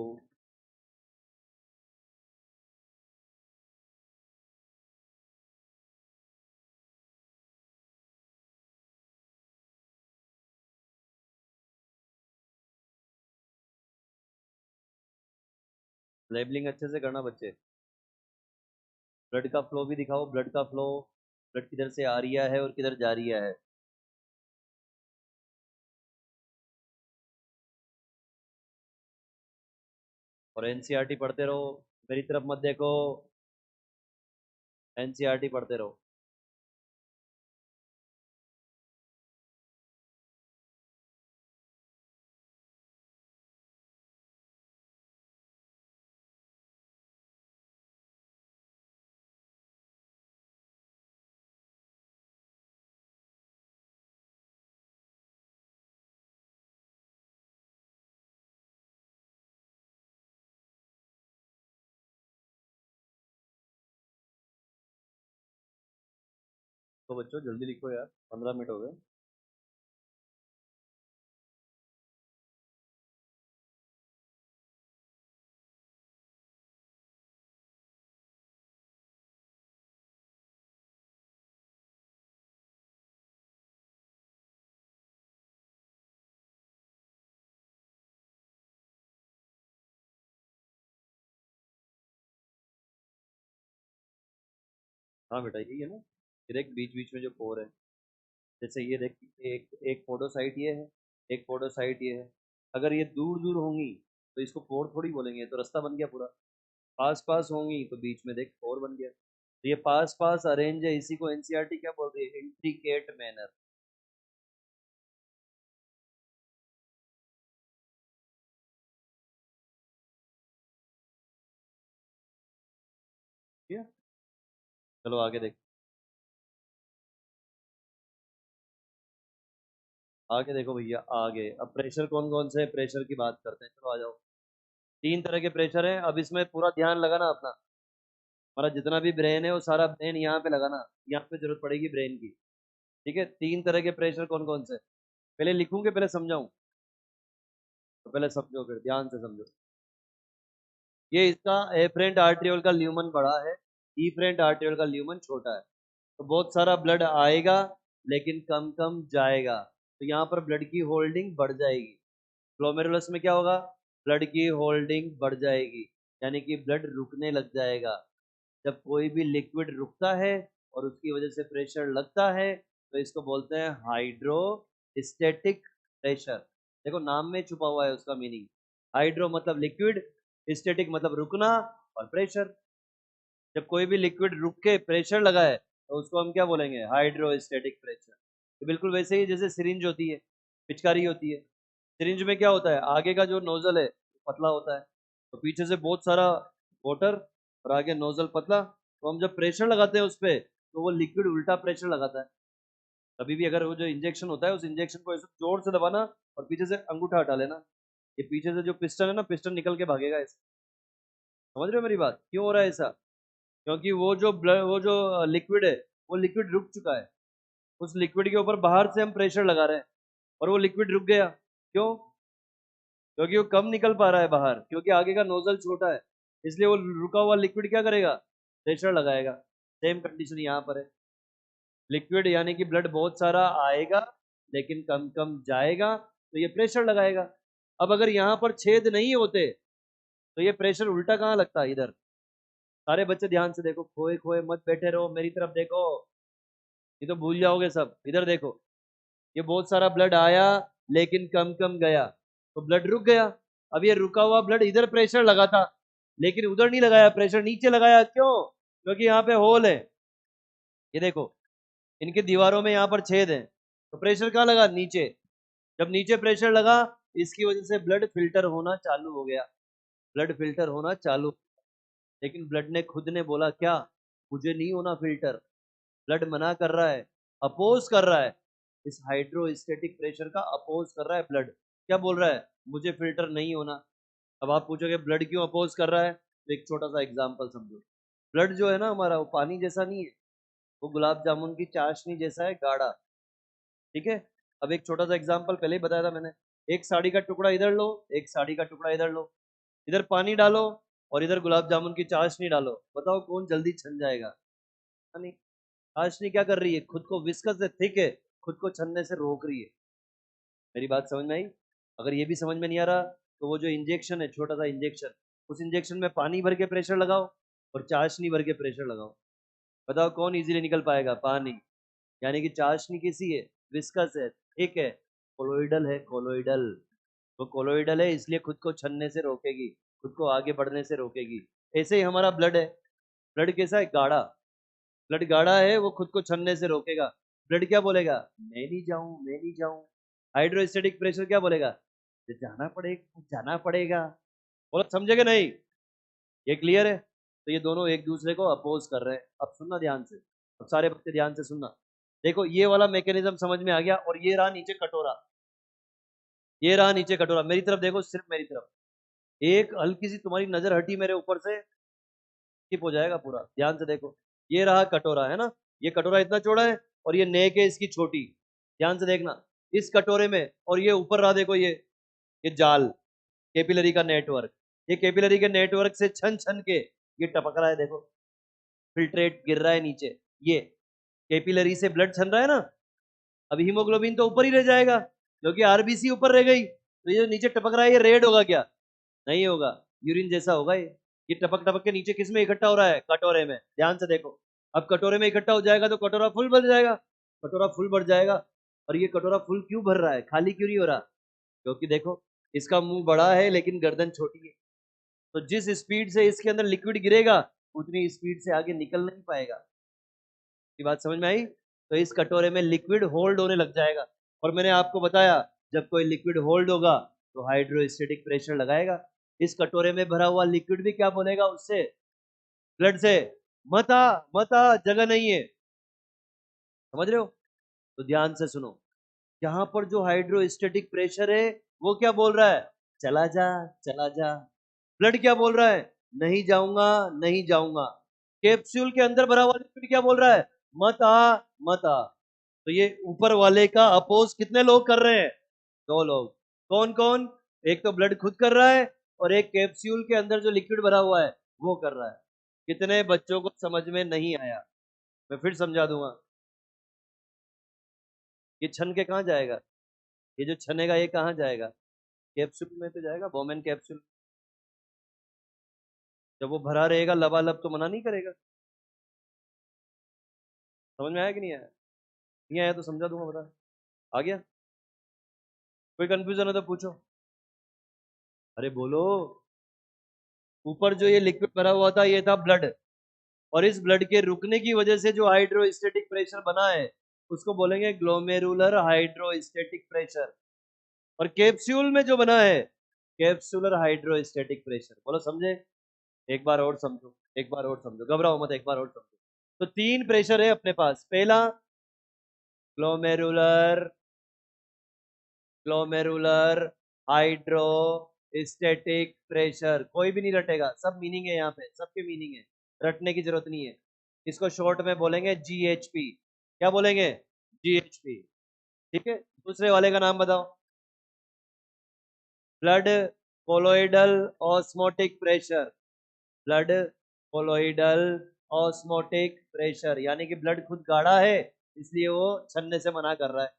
लेबलिंग अच्छे से करना बच्चे। ब्लड का फ्लो भी दिखाओ, ब्लड का फ्लो। ब्लड किधर से आ रहा है और किधर जा रहा है। और एनसीईआरटी पढ़ते रहो, मेरी तरफ मत देखो, एनसीईआरटी पढ़ते रहो। तो बच्चों जल्दी लिखो यार, 15 मिनट हो गए। हाँ बेटा यही है ना, ये देख बीच बीच में जो पोर है, जैसे ये देख, एक एक फोटो साइट ये है, एक फोटो साइट ये है। अगर ये दूर दूर होंगी तो इसको पोर थोड़ी बोलेंगे, तो रास्ता बन गया पूरा। पास पास होंगी तो बीच में देख पोर बन गया। तो ये पास पास अरेंज है, इसी को एनसीईआरटी क्या बोलती है, इंट्रिकेट मैनर। ठीक है, चलो आगे देख, आगे देखो भैया, आगे अब प्रेशर कौन कौन से प्रेशर की बात करते हैं, चलो आ जाओ। तीन तरह के प्रेशर हैं, अब इसमें पूरा ध्यान लगाना अपना, हमारा जितना भी ब्रेन है वो सारा ब्रेन यहाँ पे लगाना, यहाँ पे जरूरत पड़ेगी ब्रेन की। ठीक है, तीन तरह के प्रेशर कौन कौन से, पहले लिखूं के पहले समझाऊं? तो पहले समझो, फिर ध्यान से समझो। ये इसका एफरेंट आर्ट्रियोल का ल्यूमन बड़ा है, इफरेंट आर्ट्रियोल का ल्यूमन छोटा है। तो बहुत सारा ब्लड आएगा लेकिन कम कम जाएगा, तो यहाँ पर ब्लड की होल्डिंग बढ़ जाएगी। ग्लोमेरुलस में क्या होगा, ब्लड की होल्डिंग बढ़ जाएगी, यानी कि ब्लड रुकने लग जाएगा। जब कोई भी लिक्विड रुकता है और उसकी वजह से प्रेशर लगता है तो इसको बोलते हैं हाइड्रोस्टेटिक प्रेशर। देखो नाम में छुपा हुआ है उसका मीनिंग, हाइड्रो मतलब लिक्विड, स्टैटिक मतलब रुकना, और प्रेशर। जब कोई भी लिक्विड रुक के प्रेशर लगाए तो उसको हम क्या बोलेंगे, हाइड्रोस्टेटिक प्रेशर। तो बिल्कुल वैसे ही जैसे सिरिंज होती है, पिचकारी होती है, सिरिंज में क्या होता है, आगे का जो नोजल है पतला होता है, तो पीछे से बहुत सारा वाटर और आगे नोजल पतला, तो हम जब प्रेशर लगाते हैं उस पर तो वो लिक्विड उल्टा प्रेशर लगाता है। कभी भी अगर वो जो इंजेक्शन होता है उस इंजेक्शन को ऐसे जोर से दबाना और पीछे से अंगूठा हटा लेना, ये पीछे से जो पिस्टन है ना, पिस्टन निकल के भागेगा ऐसे। समझ रहे हो मेरी बात, क्यों हो रहा है ऐसा? क्योंकि वो जो ब्लड, वो जो लिक्विड है, वो लिक्विड रुक चुका है, उस लिक्विड के ऊपर बाहर से हम प्रेशर लगा रहे हैं और वो लिक्विड रुक गया। क्यों? क्योंकि वो कम निकल पा रहा है बाहर, क्योंकि आगे का नोजल छोटा है, इसलिए वो रुका हुआ लिक्विड क्या करेगा, प्रेशर लगाएगा। सेम कंडीशन यहाँ पर है, लिक्विड यानी कि ब्लड बहुत सारा आएगा लेकिन कम कम जाएगा, तो ये प्रेशर लगाएगा। अब अगर यहाँ पर छेद नहीं होते तो ये प्रेशर उल्टा कहाँ लगता है, इधर। सारे बच्चे ध्यान से देखो, खोए खोए मत बैठे रहो, मेरी तरफ देखो, ये तो भूल जाओगे सब। इधर देखो, ये बहुत सारा ब्लड आया लेकिन कम कम गया, तो ब्लड रुक गया। अब ये रुका हुआ ब्लड इधर प्रेशर लगा था लेकिन उधर नहीं लगाया, प्रेशर नीचे लगाया। क्यों? क्योंकि यहाँ पे होल है, ये देखो इनके दीवारों में यहाँ पर छेद है, तो प्रेशर कहाँ लगा, नीचे। जब नीचे प्रेशर लगा इसकी वजह से ब्लड फिल्टर होना चालू हो गया, ब्लड फिल्टर होना चालू। लेकिन ब्लड ने खुद ने बोला क्या, मुझे नहीं होना फिल्टर। ब्लड मना कर रहा है, अपोज कर रहा है, इस हाइड्रोस्टेटिक प्रेशर का अपोज कर रहा है ब्लड। क्या बोल रहा है, मुझे फिल्टर नहीं होना। अब आप पूछोगे ब्लड क्यों अपोज कर रहा है, तो एक छोटा सा एग्जांपल समझो। ब्लड जो है ना हमारा, वो पानी जैसा नहीं है, वो गुलाब जामुन की चाशनी जैसा है, गाढ़ा। ठीक है, अब एक छोटा सा एग्जांपल पहले ही बताया था मैंने, एक साड़ी का टुकड़ा इधर लो, एक साड़ी का टुकड़ा इधर लो, इधर पानी डालो और इधर गुलाब जामुन की चाशनी डालो, बताओ कौन जल्दी छन जाएगा? पानी। चाशनी क्या कर रही है, खुद को विस्कस से थिक है, खुद को छनने से रोक रही है। मेरी बात समझ में आई? अगर ये भी समझ में नहीं आ रहा तो वो जो इंजेक्शन है, छोटा सा इंजेक्शन, उस इंजेक्शन में पानी भर के प्रेशर लगाओ और चाशनी भर के प्रेशर लगाओ, बताओ कौन इजीली निकल पाएगा, पानी। यानी कि चाशनी कैसी है, विस्कस है, ठीक है, कोलोइडल है, कोलोइडल। वो कोलोइडल है इसलिए खुद को छनने से रोकेगी। खुद को आगे बढ़ने से रोकेगी। ऐसे ही हमारा ब्लड है, ब्लड कैसा है, गाढ़ा, ब्लड गाढ़ा है, वो खुद को छनने से रोकेगा। ब्लड क्या बोलेगा, मैं नहीं जाऊं, मैं नहीं जाऊं। हाइड्रोस्टेटिक प्रेशर क्या बोलेगा, जाना पड़ेगा, जाना पड़ेगा। बोलो समझे कि नहीं, ये क्लियर है। तो ये दोनों एक दूसरे को अपोज कर रहे हैं। अब सुनना ध्यान से, अब सारे बच्चे ध्यान से सुनना। देखो ये वाला मैकेनिज्म समझ में आ गया, और ये रहा नीचे कटोरा, ये रहा नीचे कटोरा। मेरी तरफ देखो, सिर्फ मेरी तरफ। एक हल्की सी तुम्हारी नजर हटी मेरे ऊपर से, स्किप हो जाएगा पूरा, ध्यान से देखो। ये रहा कटोरा, है ना, ये कटोरा इतना चौड़ा है, और ये नेक है इसकी छोटी। ध्यान से देखना, इस कटोरे में, और ये ऊपर रहा देखो, ये जाल, कैपिलरी का नेटवर्क। ये कैपिलरी के नेटवर्क से छन छन के ये टपक रहा है, देखो फिल्ट्रेट गिर रहा है नीचे। ये कैपिलरी से ब्लड छन रहा है ना। अब हीमोग्लोबिन तो ऊपर ही रह जाएगा, क्योंकि आरबीसी ऊपर रह गई। तो ये नीचे टपक रहा है, ये रेड होगा क्या, नहीं होगा, यूरिन जैसा होगा ये टपक टपक के नीचे किस में इकट्ठा हो रहा है, कटोरे में। ध्यान से देखो, अब कटोरे में इकट्ठा हो जाएगा तो कटोरा फुल भर जाएगा, कटोरा फुल भर जाएगा। और ये कटोरा फुल क्यों भर रहा है, खाली क्यों नहीं हो रहा, क्योंकि देखो इसका मुंह बड़ा है लेकिन गर्दन छोटी है। तो जिस स्पीड से इसके अंदर लिक्विड गिरेगा, उतनी स्पीड से आगे निकल नहीं पाएगा। की बात समझ में आई। तो इस कटोरे में लिक्विड होल्ड होने लग जाएगा। और मैंने आपको बताया, जब कोई लिक्विड होल्ड होगा तो हाइड्रोस्टेटिक प्रेशर लगाएगा। इस कटोरे में भरा हुआ लिक्विड भी क्या बोलेगा उससे, ब्लड से, मता मता, जगह नहीं है। समझ रहे हो, तो ध्यान से सुनो। यहाँ पर जो हाइड्रोस्टेटिक प्रेशर है वो क्या बोल रहा है, चला जा, चला जा। ब्लड क्या बोल रहा है, नहीं जाऊंगा, नहीं जाऊंगा। कैप्सूल के अंदर भरा हुआ लिक्विड क्या बोल रहा है, मत आ, मत आ। तो ये ऊपर वाले का अपोज कितने लोग कर रहे हैं, दो लोग। कौन कौन, एक तो ब्लड खुद कर रहा है, और एक कैप्सूल के अंदर जो लिक्विड भरा हुआ है वो कर रहा है। कितने बच्चों को समझ में नहीं आया, मैं फिर समझा दूंगा। ये छन के कहाँ जाएगा, ये जो छनेगा ये कहाँ जाएगा, कैप्सूल में तो जाएगा, बोमेन कैप्सूल। जब वो भरा रहेगा लबालब तो मना नहीं करेगा। समझ में आया कि नहीं आया, नहीं आया तो समझा दूंगा, बता। आ गया, कोई कंफ्यूजन है तो पूछो, अरे बोलो। ऊपर जो ये लिक्विड भरा हुआ था ये था ब्लड, और इस ब्लड के रुकने की वजह से जो हाइड्रोस्टेटिक प्रेशर बना है उसको बोलेंगे ग्लोमेरुलर हाइड्रोस्टेटिक प्रेशर। और कैप्सूल में जो बना है कैप्सुलर हाइड्रोस्टेटिक प्रेशर। बोलो समझे, एक बार और समझो, एक बार और समझो, घबराओ मत, एक बार और समझो। तो तीन प्रेशर है अपने पास। पहला ग्लोमेरुलर, ग्लोमेरुलर हाइड्रोस्टेटिक प्रेशर। कोई भी नहीं रटेगा, सब मीनिंग है यहाँ पे, सबके मीनिंग है, रटने की जरूरत नहीं है। इसको शॉर्ट में बोलेंगे जीएचपी। क्या बोलेंगे, जीएचपी। ठीक है, दूसरे वाले का नाम बताओ, blood colloidal osmotic pressure. Blood colloidal osmotic pressure, यानी कि ब्लड खुद गाढ़ा है इसलिए वो छन्ने से मना कर रहा है।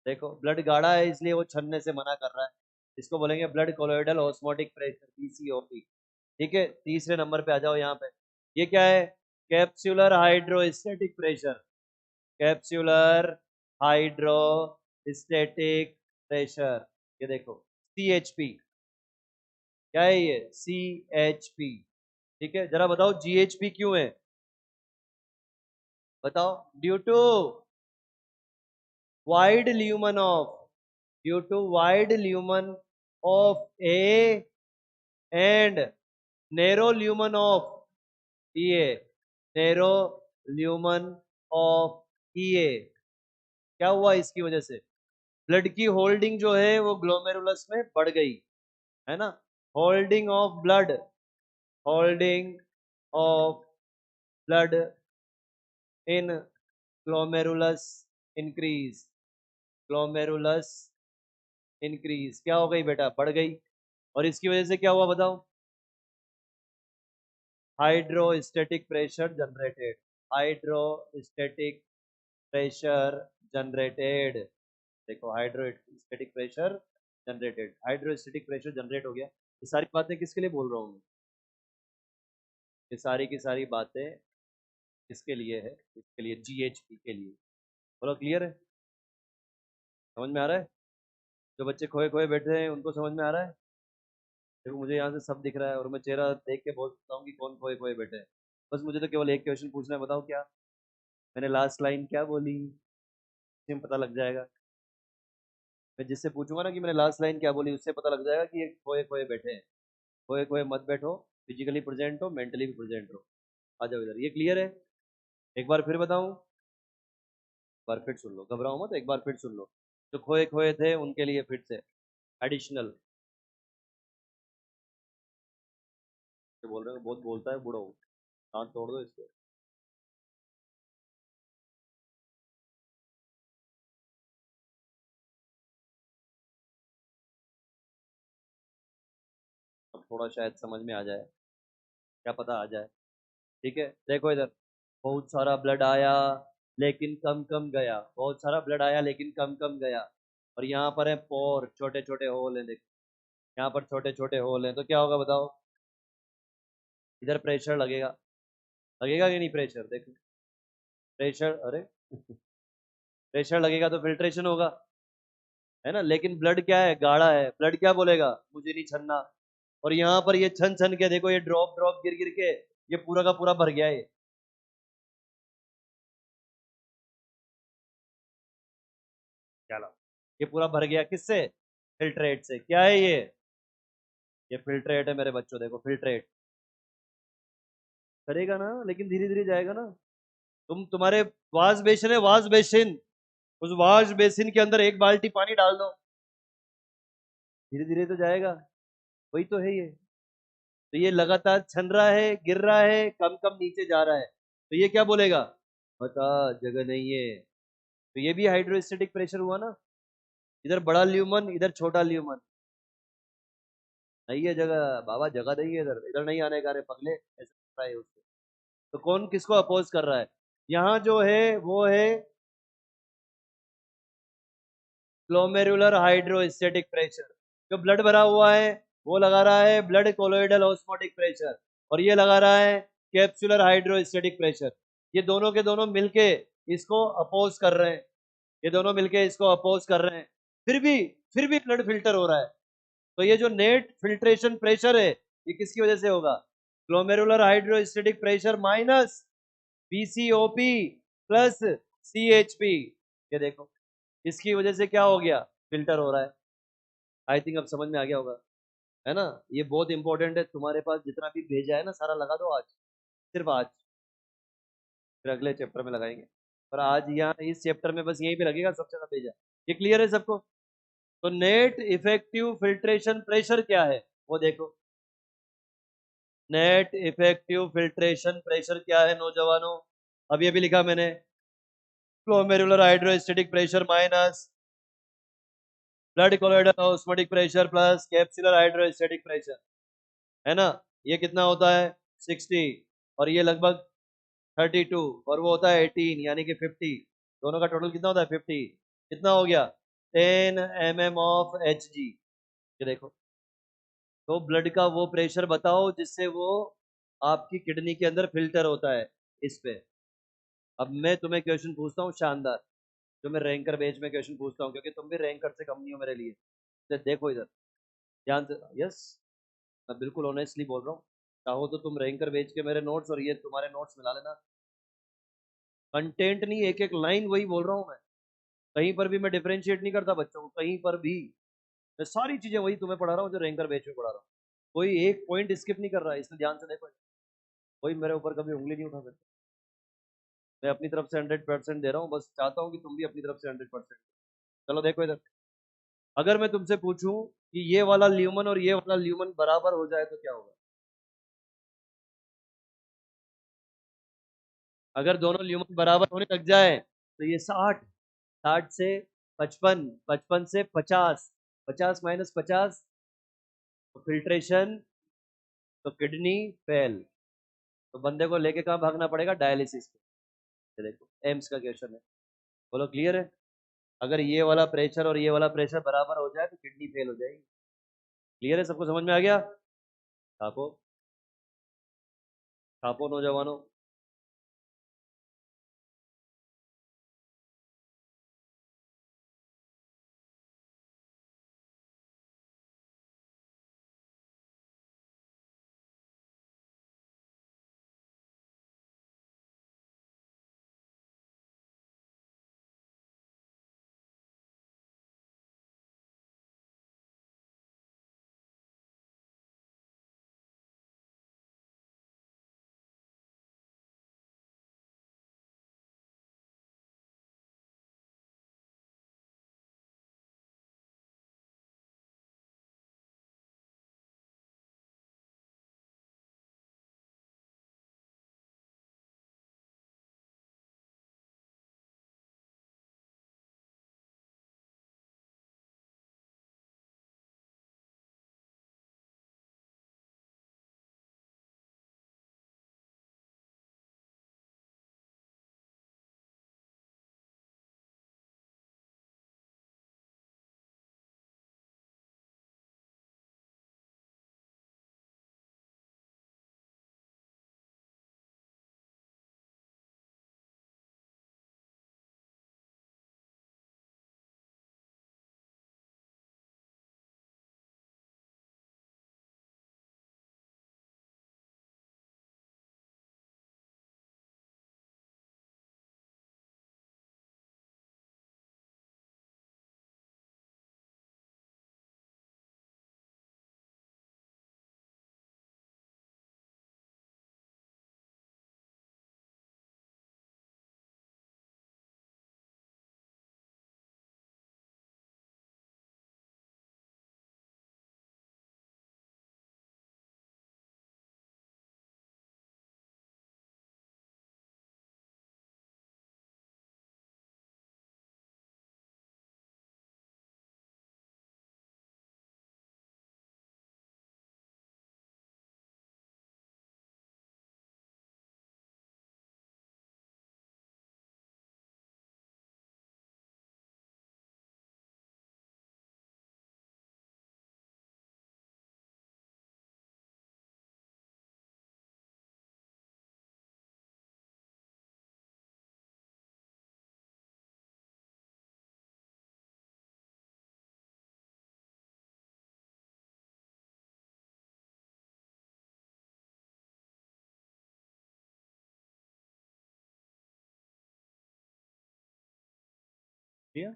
देखो ब्लड गाढ़ा है इसलिए वो छन्ने से मना कर रहा है। इसको बोलेंगे ब्लड कोलोइडल ऑस्मोटिक प्रेशर, बीसीओपी। ठीक है, तीसरे नंबर पे आ जाओ यहाँ पे। ये क्या है, capsular hydrostatic pressure. Capsular hydrostatic pressure, ये देखो सीएचपी। क्या है ये, सीएचपी। ठीक है, जरा बताओ जीएचपी क्यों है, बताओ। Due to wide lumen of, due to wide lumen of A and narrow lumen of EA, narrow lumen of EA. क्या हुआ इसकी वजह से, ब्लड की होल्डिंग जो है वो ग्लोमेरुलस में बढ़ गई, है ना। Holding of blood, holding of blood in glomerulus increase, glomerulus increase. क्या हो गई बेटा, बढ़ गई। और इसकी वजह से क्या हुआ बताओ, hydrostatic pressure generated, hydrostatic pressure generated. देखो hydrostatic pressure generated, hydrostatic pressure generate हो गया। ये सारी बातें किसके लिए बोल रहा हूँ मैं, ये सारी की सारी बातें किसके लिए है, इसके लिए, जीएचपी के लिए। बोलो क्लियर है, समझ में आ रहा है। जो बच्चे खोए खोए बैठे हैं उनको समझ में आ रहा है। देखो मुझे यहाँ से सब दिख रहा है और मैं चेहरा देख के बोल सकता हूँ कि कौन खोए खोए बैठे हैं। बस मुझे तो केवल एक क्वेश्चन पूछना है, बताओ क्या मैंने लास्ट लाइन क्या बोली, इससे पता लग जाएगा। मैं जिससे पूछूंगा ना कि मैंने लास्ट लाइन क्या बोली, उससे पता लग जाएगा कि ये खोए खोए बैठे हैं। खोए खोए मत बैठो, फिजिकली प्रेजेंट हो, मेंटली भी प्रेजेंट हो। आ जाओ इधर, ये क्लियर है? एक बार फिर बताऊं? एक बार फिर सुन लो, घबराओ मत, एक बार फिर सुन लो। जो खोए खोए थे उनके लिए फिर से एडिशनल बोल रहे हो, बहुत बोलता है बूढ़ा हो, दांत तोड़ दो इसके। अब थोड़ा शायद समझ में आ जाए, क्या पता आ जाए। ठीक है, देखो इधर, बहुत सारा ब्लड आया लेकिन कम कम गया, बहुत सारा ब्लड आया लेकिन कम कम गया। और यहाँ पर है पोर, छोटे छोटे होल हैं, देखो यहाँ पर छोटे छोटे होल हैं, तो क्या होगा बताओ? इधर प्रेशर लगेगा, लगेगा कि नहीं प्रेशर? देखो प्रेशर, अरे प्रेशर लगेगा तो फिल्ट्रेशन होगा, है ना? लेकिन ब्लड क्या है, गाढ़ा है, ब्लड क्या बोलेगा, मुझे नहीं छनना। और यहाँ पर ये छन छन के देखो, ये ड्रॉप ड्रॉप गिर गिर के ये पूरा का पूरा भर गया है। क्या ला, ये पूरा भर गया किससे? फिल्ट्रेट से। क्या है ये फिल्ट्रेट है मेरे बच्चों, देखो फिल्ट्रेट करेगा ना, लेकिन धीरे धीरे जाएगा ना। तुम्हारे वाश बेसिन है, वाश बेसिन, उस वाश बेसिन के अंदर एक बाल्टी पानी डाल दो, धीरे धीरे तो जाएगा। वही तो है ये। तो ये लगातार छन रहा है, गिर रहा है, कम कम नीचे जा रहा है, तो ये क्या बोलेगा, बता जगह नहीं है। तो ये भी हाइड्रोस्टेटिक प्रेशर हुआ ना। इधर बड़ा ल्यूमन, इधर छोटा ल्यूमन। नहीं है जगह बाबा, जगह नहीं है इधर, इधर नहीं आने का रे पगले, ऐसा लगता है उसको। तो कौन किसको अपोज कर रहा है? यहाँ जो है वो है ग्लोमेरुलर हाइड्रोस्टेटिक प्रेशर। जो ब्लड भरा हुआ है वो लगा रहा है ब्लड कोलोइडल ऑस्मोटिक प्रेशर, और ये लगा रहा है कैप्सुलर हाइड्रोस्टेटिक प्रेशर। ये दोनों के दोनों मिलके इसको अपोज कर रहे हैं, ये दोनों मिलके इसको अपोज कर रहे हैं। फिर भी फिर भी ब्लड फिल्टर हो रहा है। तो ये जो नेट फिल्ट्रेशन प्रेशर है, ये किसकी वजह से होगा? Glomerular hydrostatic pressure minus BCOP plus CHP. ये देखो, इसकी वजह से क्या हो गया, फिल्टर हो रहा है। आई थिंक अब समझ में आ गया होगा, है ना? ये बहुत इंपॉर्टेंट है, तुम्हारे पास जितना भी भेजा है ना सारा लगा दो आज, सिर्फ आज, फिर अगले चैप्टर में लगाएंगे। पर आज यहाँ इस चैप्टर में बस यहीं पे लगेगा सबसे ज्यादा भेजा। ये क्लियर है सबको? तो नेट इफेक्टिव फिल्ट्रेशन प्रेशर क्या है वो देखो। नेट इफेक्टिव फिल्ट्रेशन प्रेशर क्या है नौजवानों? अभी अभी लिखा मैंने, glomerular hydrostatic pressure minus blood colloidal osmotic pressure plus capsular hydrostatic pressure, है ना? ये कितना होता है? 60, और ये लगभग 32, और वो होता है 18 यानी कि 50। दोनों का टोटल कितना होता है? 50। कितना हो गया? 10 mm ऑफ Hg। ये देखो, तो ब्लड का वो प्रेशर बताओ जिससे वो आपकी किडनी के अंदर फिल्टर होता है, इस पे। अब मैं तुम्हें क्वेश्चन पूछता हूँ शानदार, जो मैं रैंकर बेच में क्वेश्चन पूछता हूँ, क्योंकि तुम भी रैंकर से कम नहीं हो मेरे लिए। तो देखो इधर ध्यान से, यस, मैं बिल्कुल ऑनेस्टली बोल रहा हूँ। चाहो तो तुम रैंकर बेच के मेरे नोट्स और ये तुम्हारे नोट्स मिला लेना। कंटेंट नहीं, एक एक लाइन वही बोल रहा हूँ मैं। कहीं पर भी मैं डिफरेंशिएट नहीं करता बच्चों को, कहीं पर भी। मैं सारी चीजें वही तुम्हें पढ़ा रहा हूँ जो रैंकर बेच में पढ़ा रहा हूँ। कोई एक पॉइंट स्किप नहीं कर रहा है, इसमें ध्यान से देखो। कोई मेरे ऊपर कभी उंगली नहीं उठा सकता। मैं अपनी तरफ से 100% दे रहा हूँ, बस चाहता हूँ कि तुम भी अपनी तरफ से 100%। चलो देखो इधर, अगर मैं तुमसे पूछूं कि ये वाला ल्यूमन और ये वाला ल्यूमन बराबर हो जाए तो क्या होगा? अगर दोनों ल्यूमन बराबर होने लग जाए तो ये 60, 60 से 55, 55 से 50, 50 माइनस 50, तो फिल्ट्रेशन, तो किडनी फेल, तो बंदे को लेके कहाँ भागना पड़ेगा? डायलिसिस पे। ये देखो एम्स का क्वेश्चन है, बोलो क्लियर है? अगर ये वाला प्रेशर और ये वाला प्रेशर बराबर हो जाए तो किडनी फेल हो जाएगी। क्लियर है? सबको समझ में आ गया? छापो, छापो नौजवानों। क्लियर?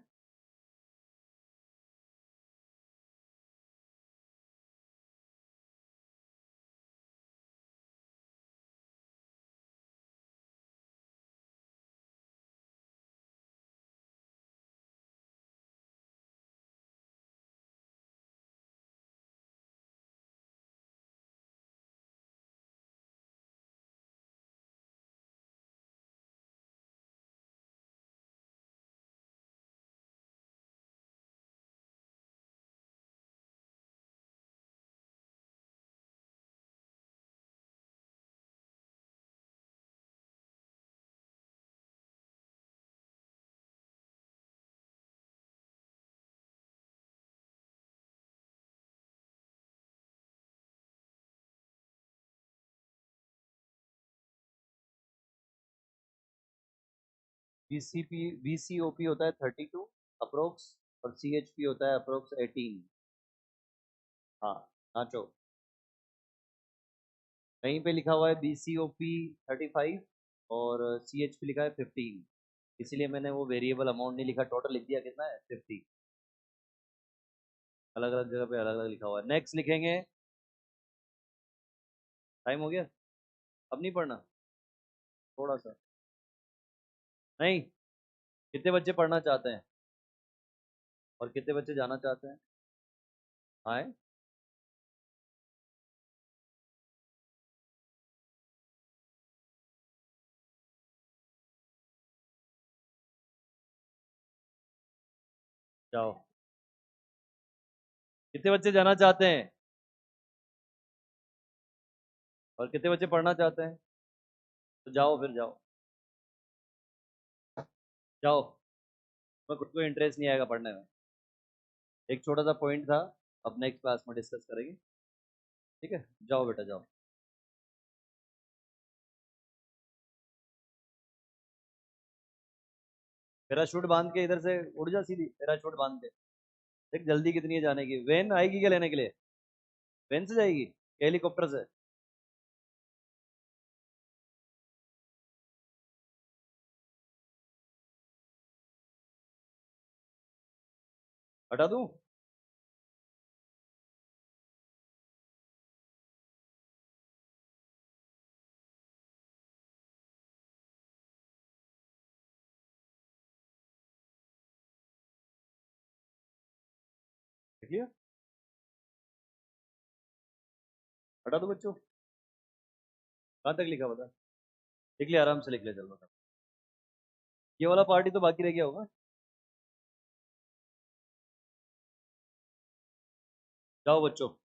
VCOP होता है 32 अप्रोक्स, और CHP होता है अप्रोक्स 18। हाँ, नाचो। कहीं पे लिखा हुआ है BCOP 35 और CHP लिखा है 15, इसीलिए मैंने वो वेरिएबल अमाउंट नहीं लिखा, टोटल लिख दिया कितना है 50। अलग अलग जगह पे अलग अलग लिखा हुआ है। नेक्स्ट लिखेंगे, टाइम हो गया, अब नहीं पढ़ना, थोड़ा सा। नहीं, कितने बच्चे पढ़ना चाहते हैं और कितने बच्चे जाना चाहते हैं? आए, जाओ। कितने बच्चे जाना चाहते हैं और कितने बच्चे पढ़ना चाहते हैं? तो जाओ, फिर जाओ, जाओ। मैं खुद को इंटरेस्ट नहीं आएगा पढ़ने में। एक छोटा सा पॉइंट था, अब नेक्स्ट क्लास में डिस्कस करेंगे। ठीक है, जाओ बेटा जाओ। पैराशूट बांध के इधर से उड़ जा सीधी, पैराशूट बांध के। देख जल्दी कितनी है जाने की, वैन आएगी क्या लेने के लिए? वैन से जाएगी, हेलीकॉप्टर से? हटा दूं? देखिए, हटा दो बच्चों। कहाँ तक लिखा बता, लिख ले, आराम से लिख ले, चल बता। ये वाला पार्टी तो बाकी रह गया होगा। जाओ बच्चों।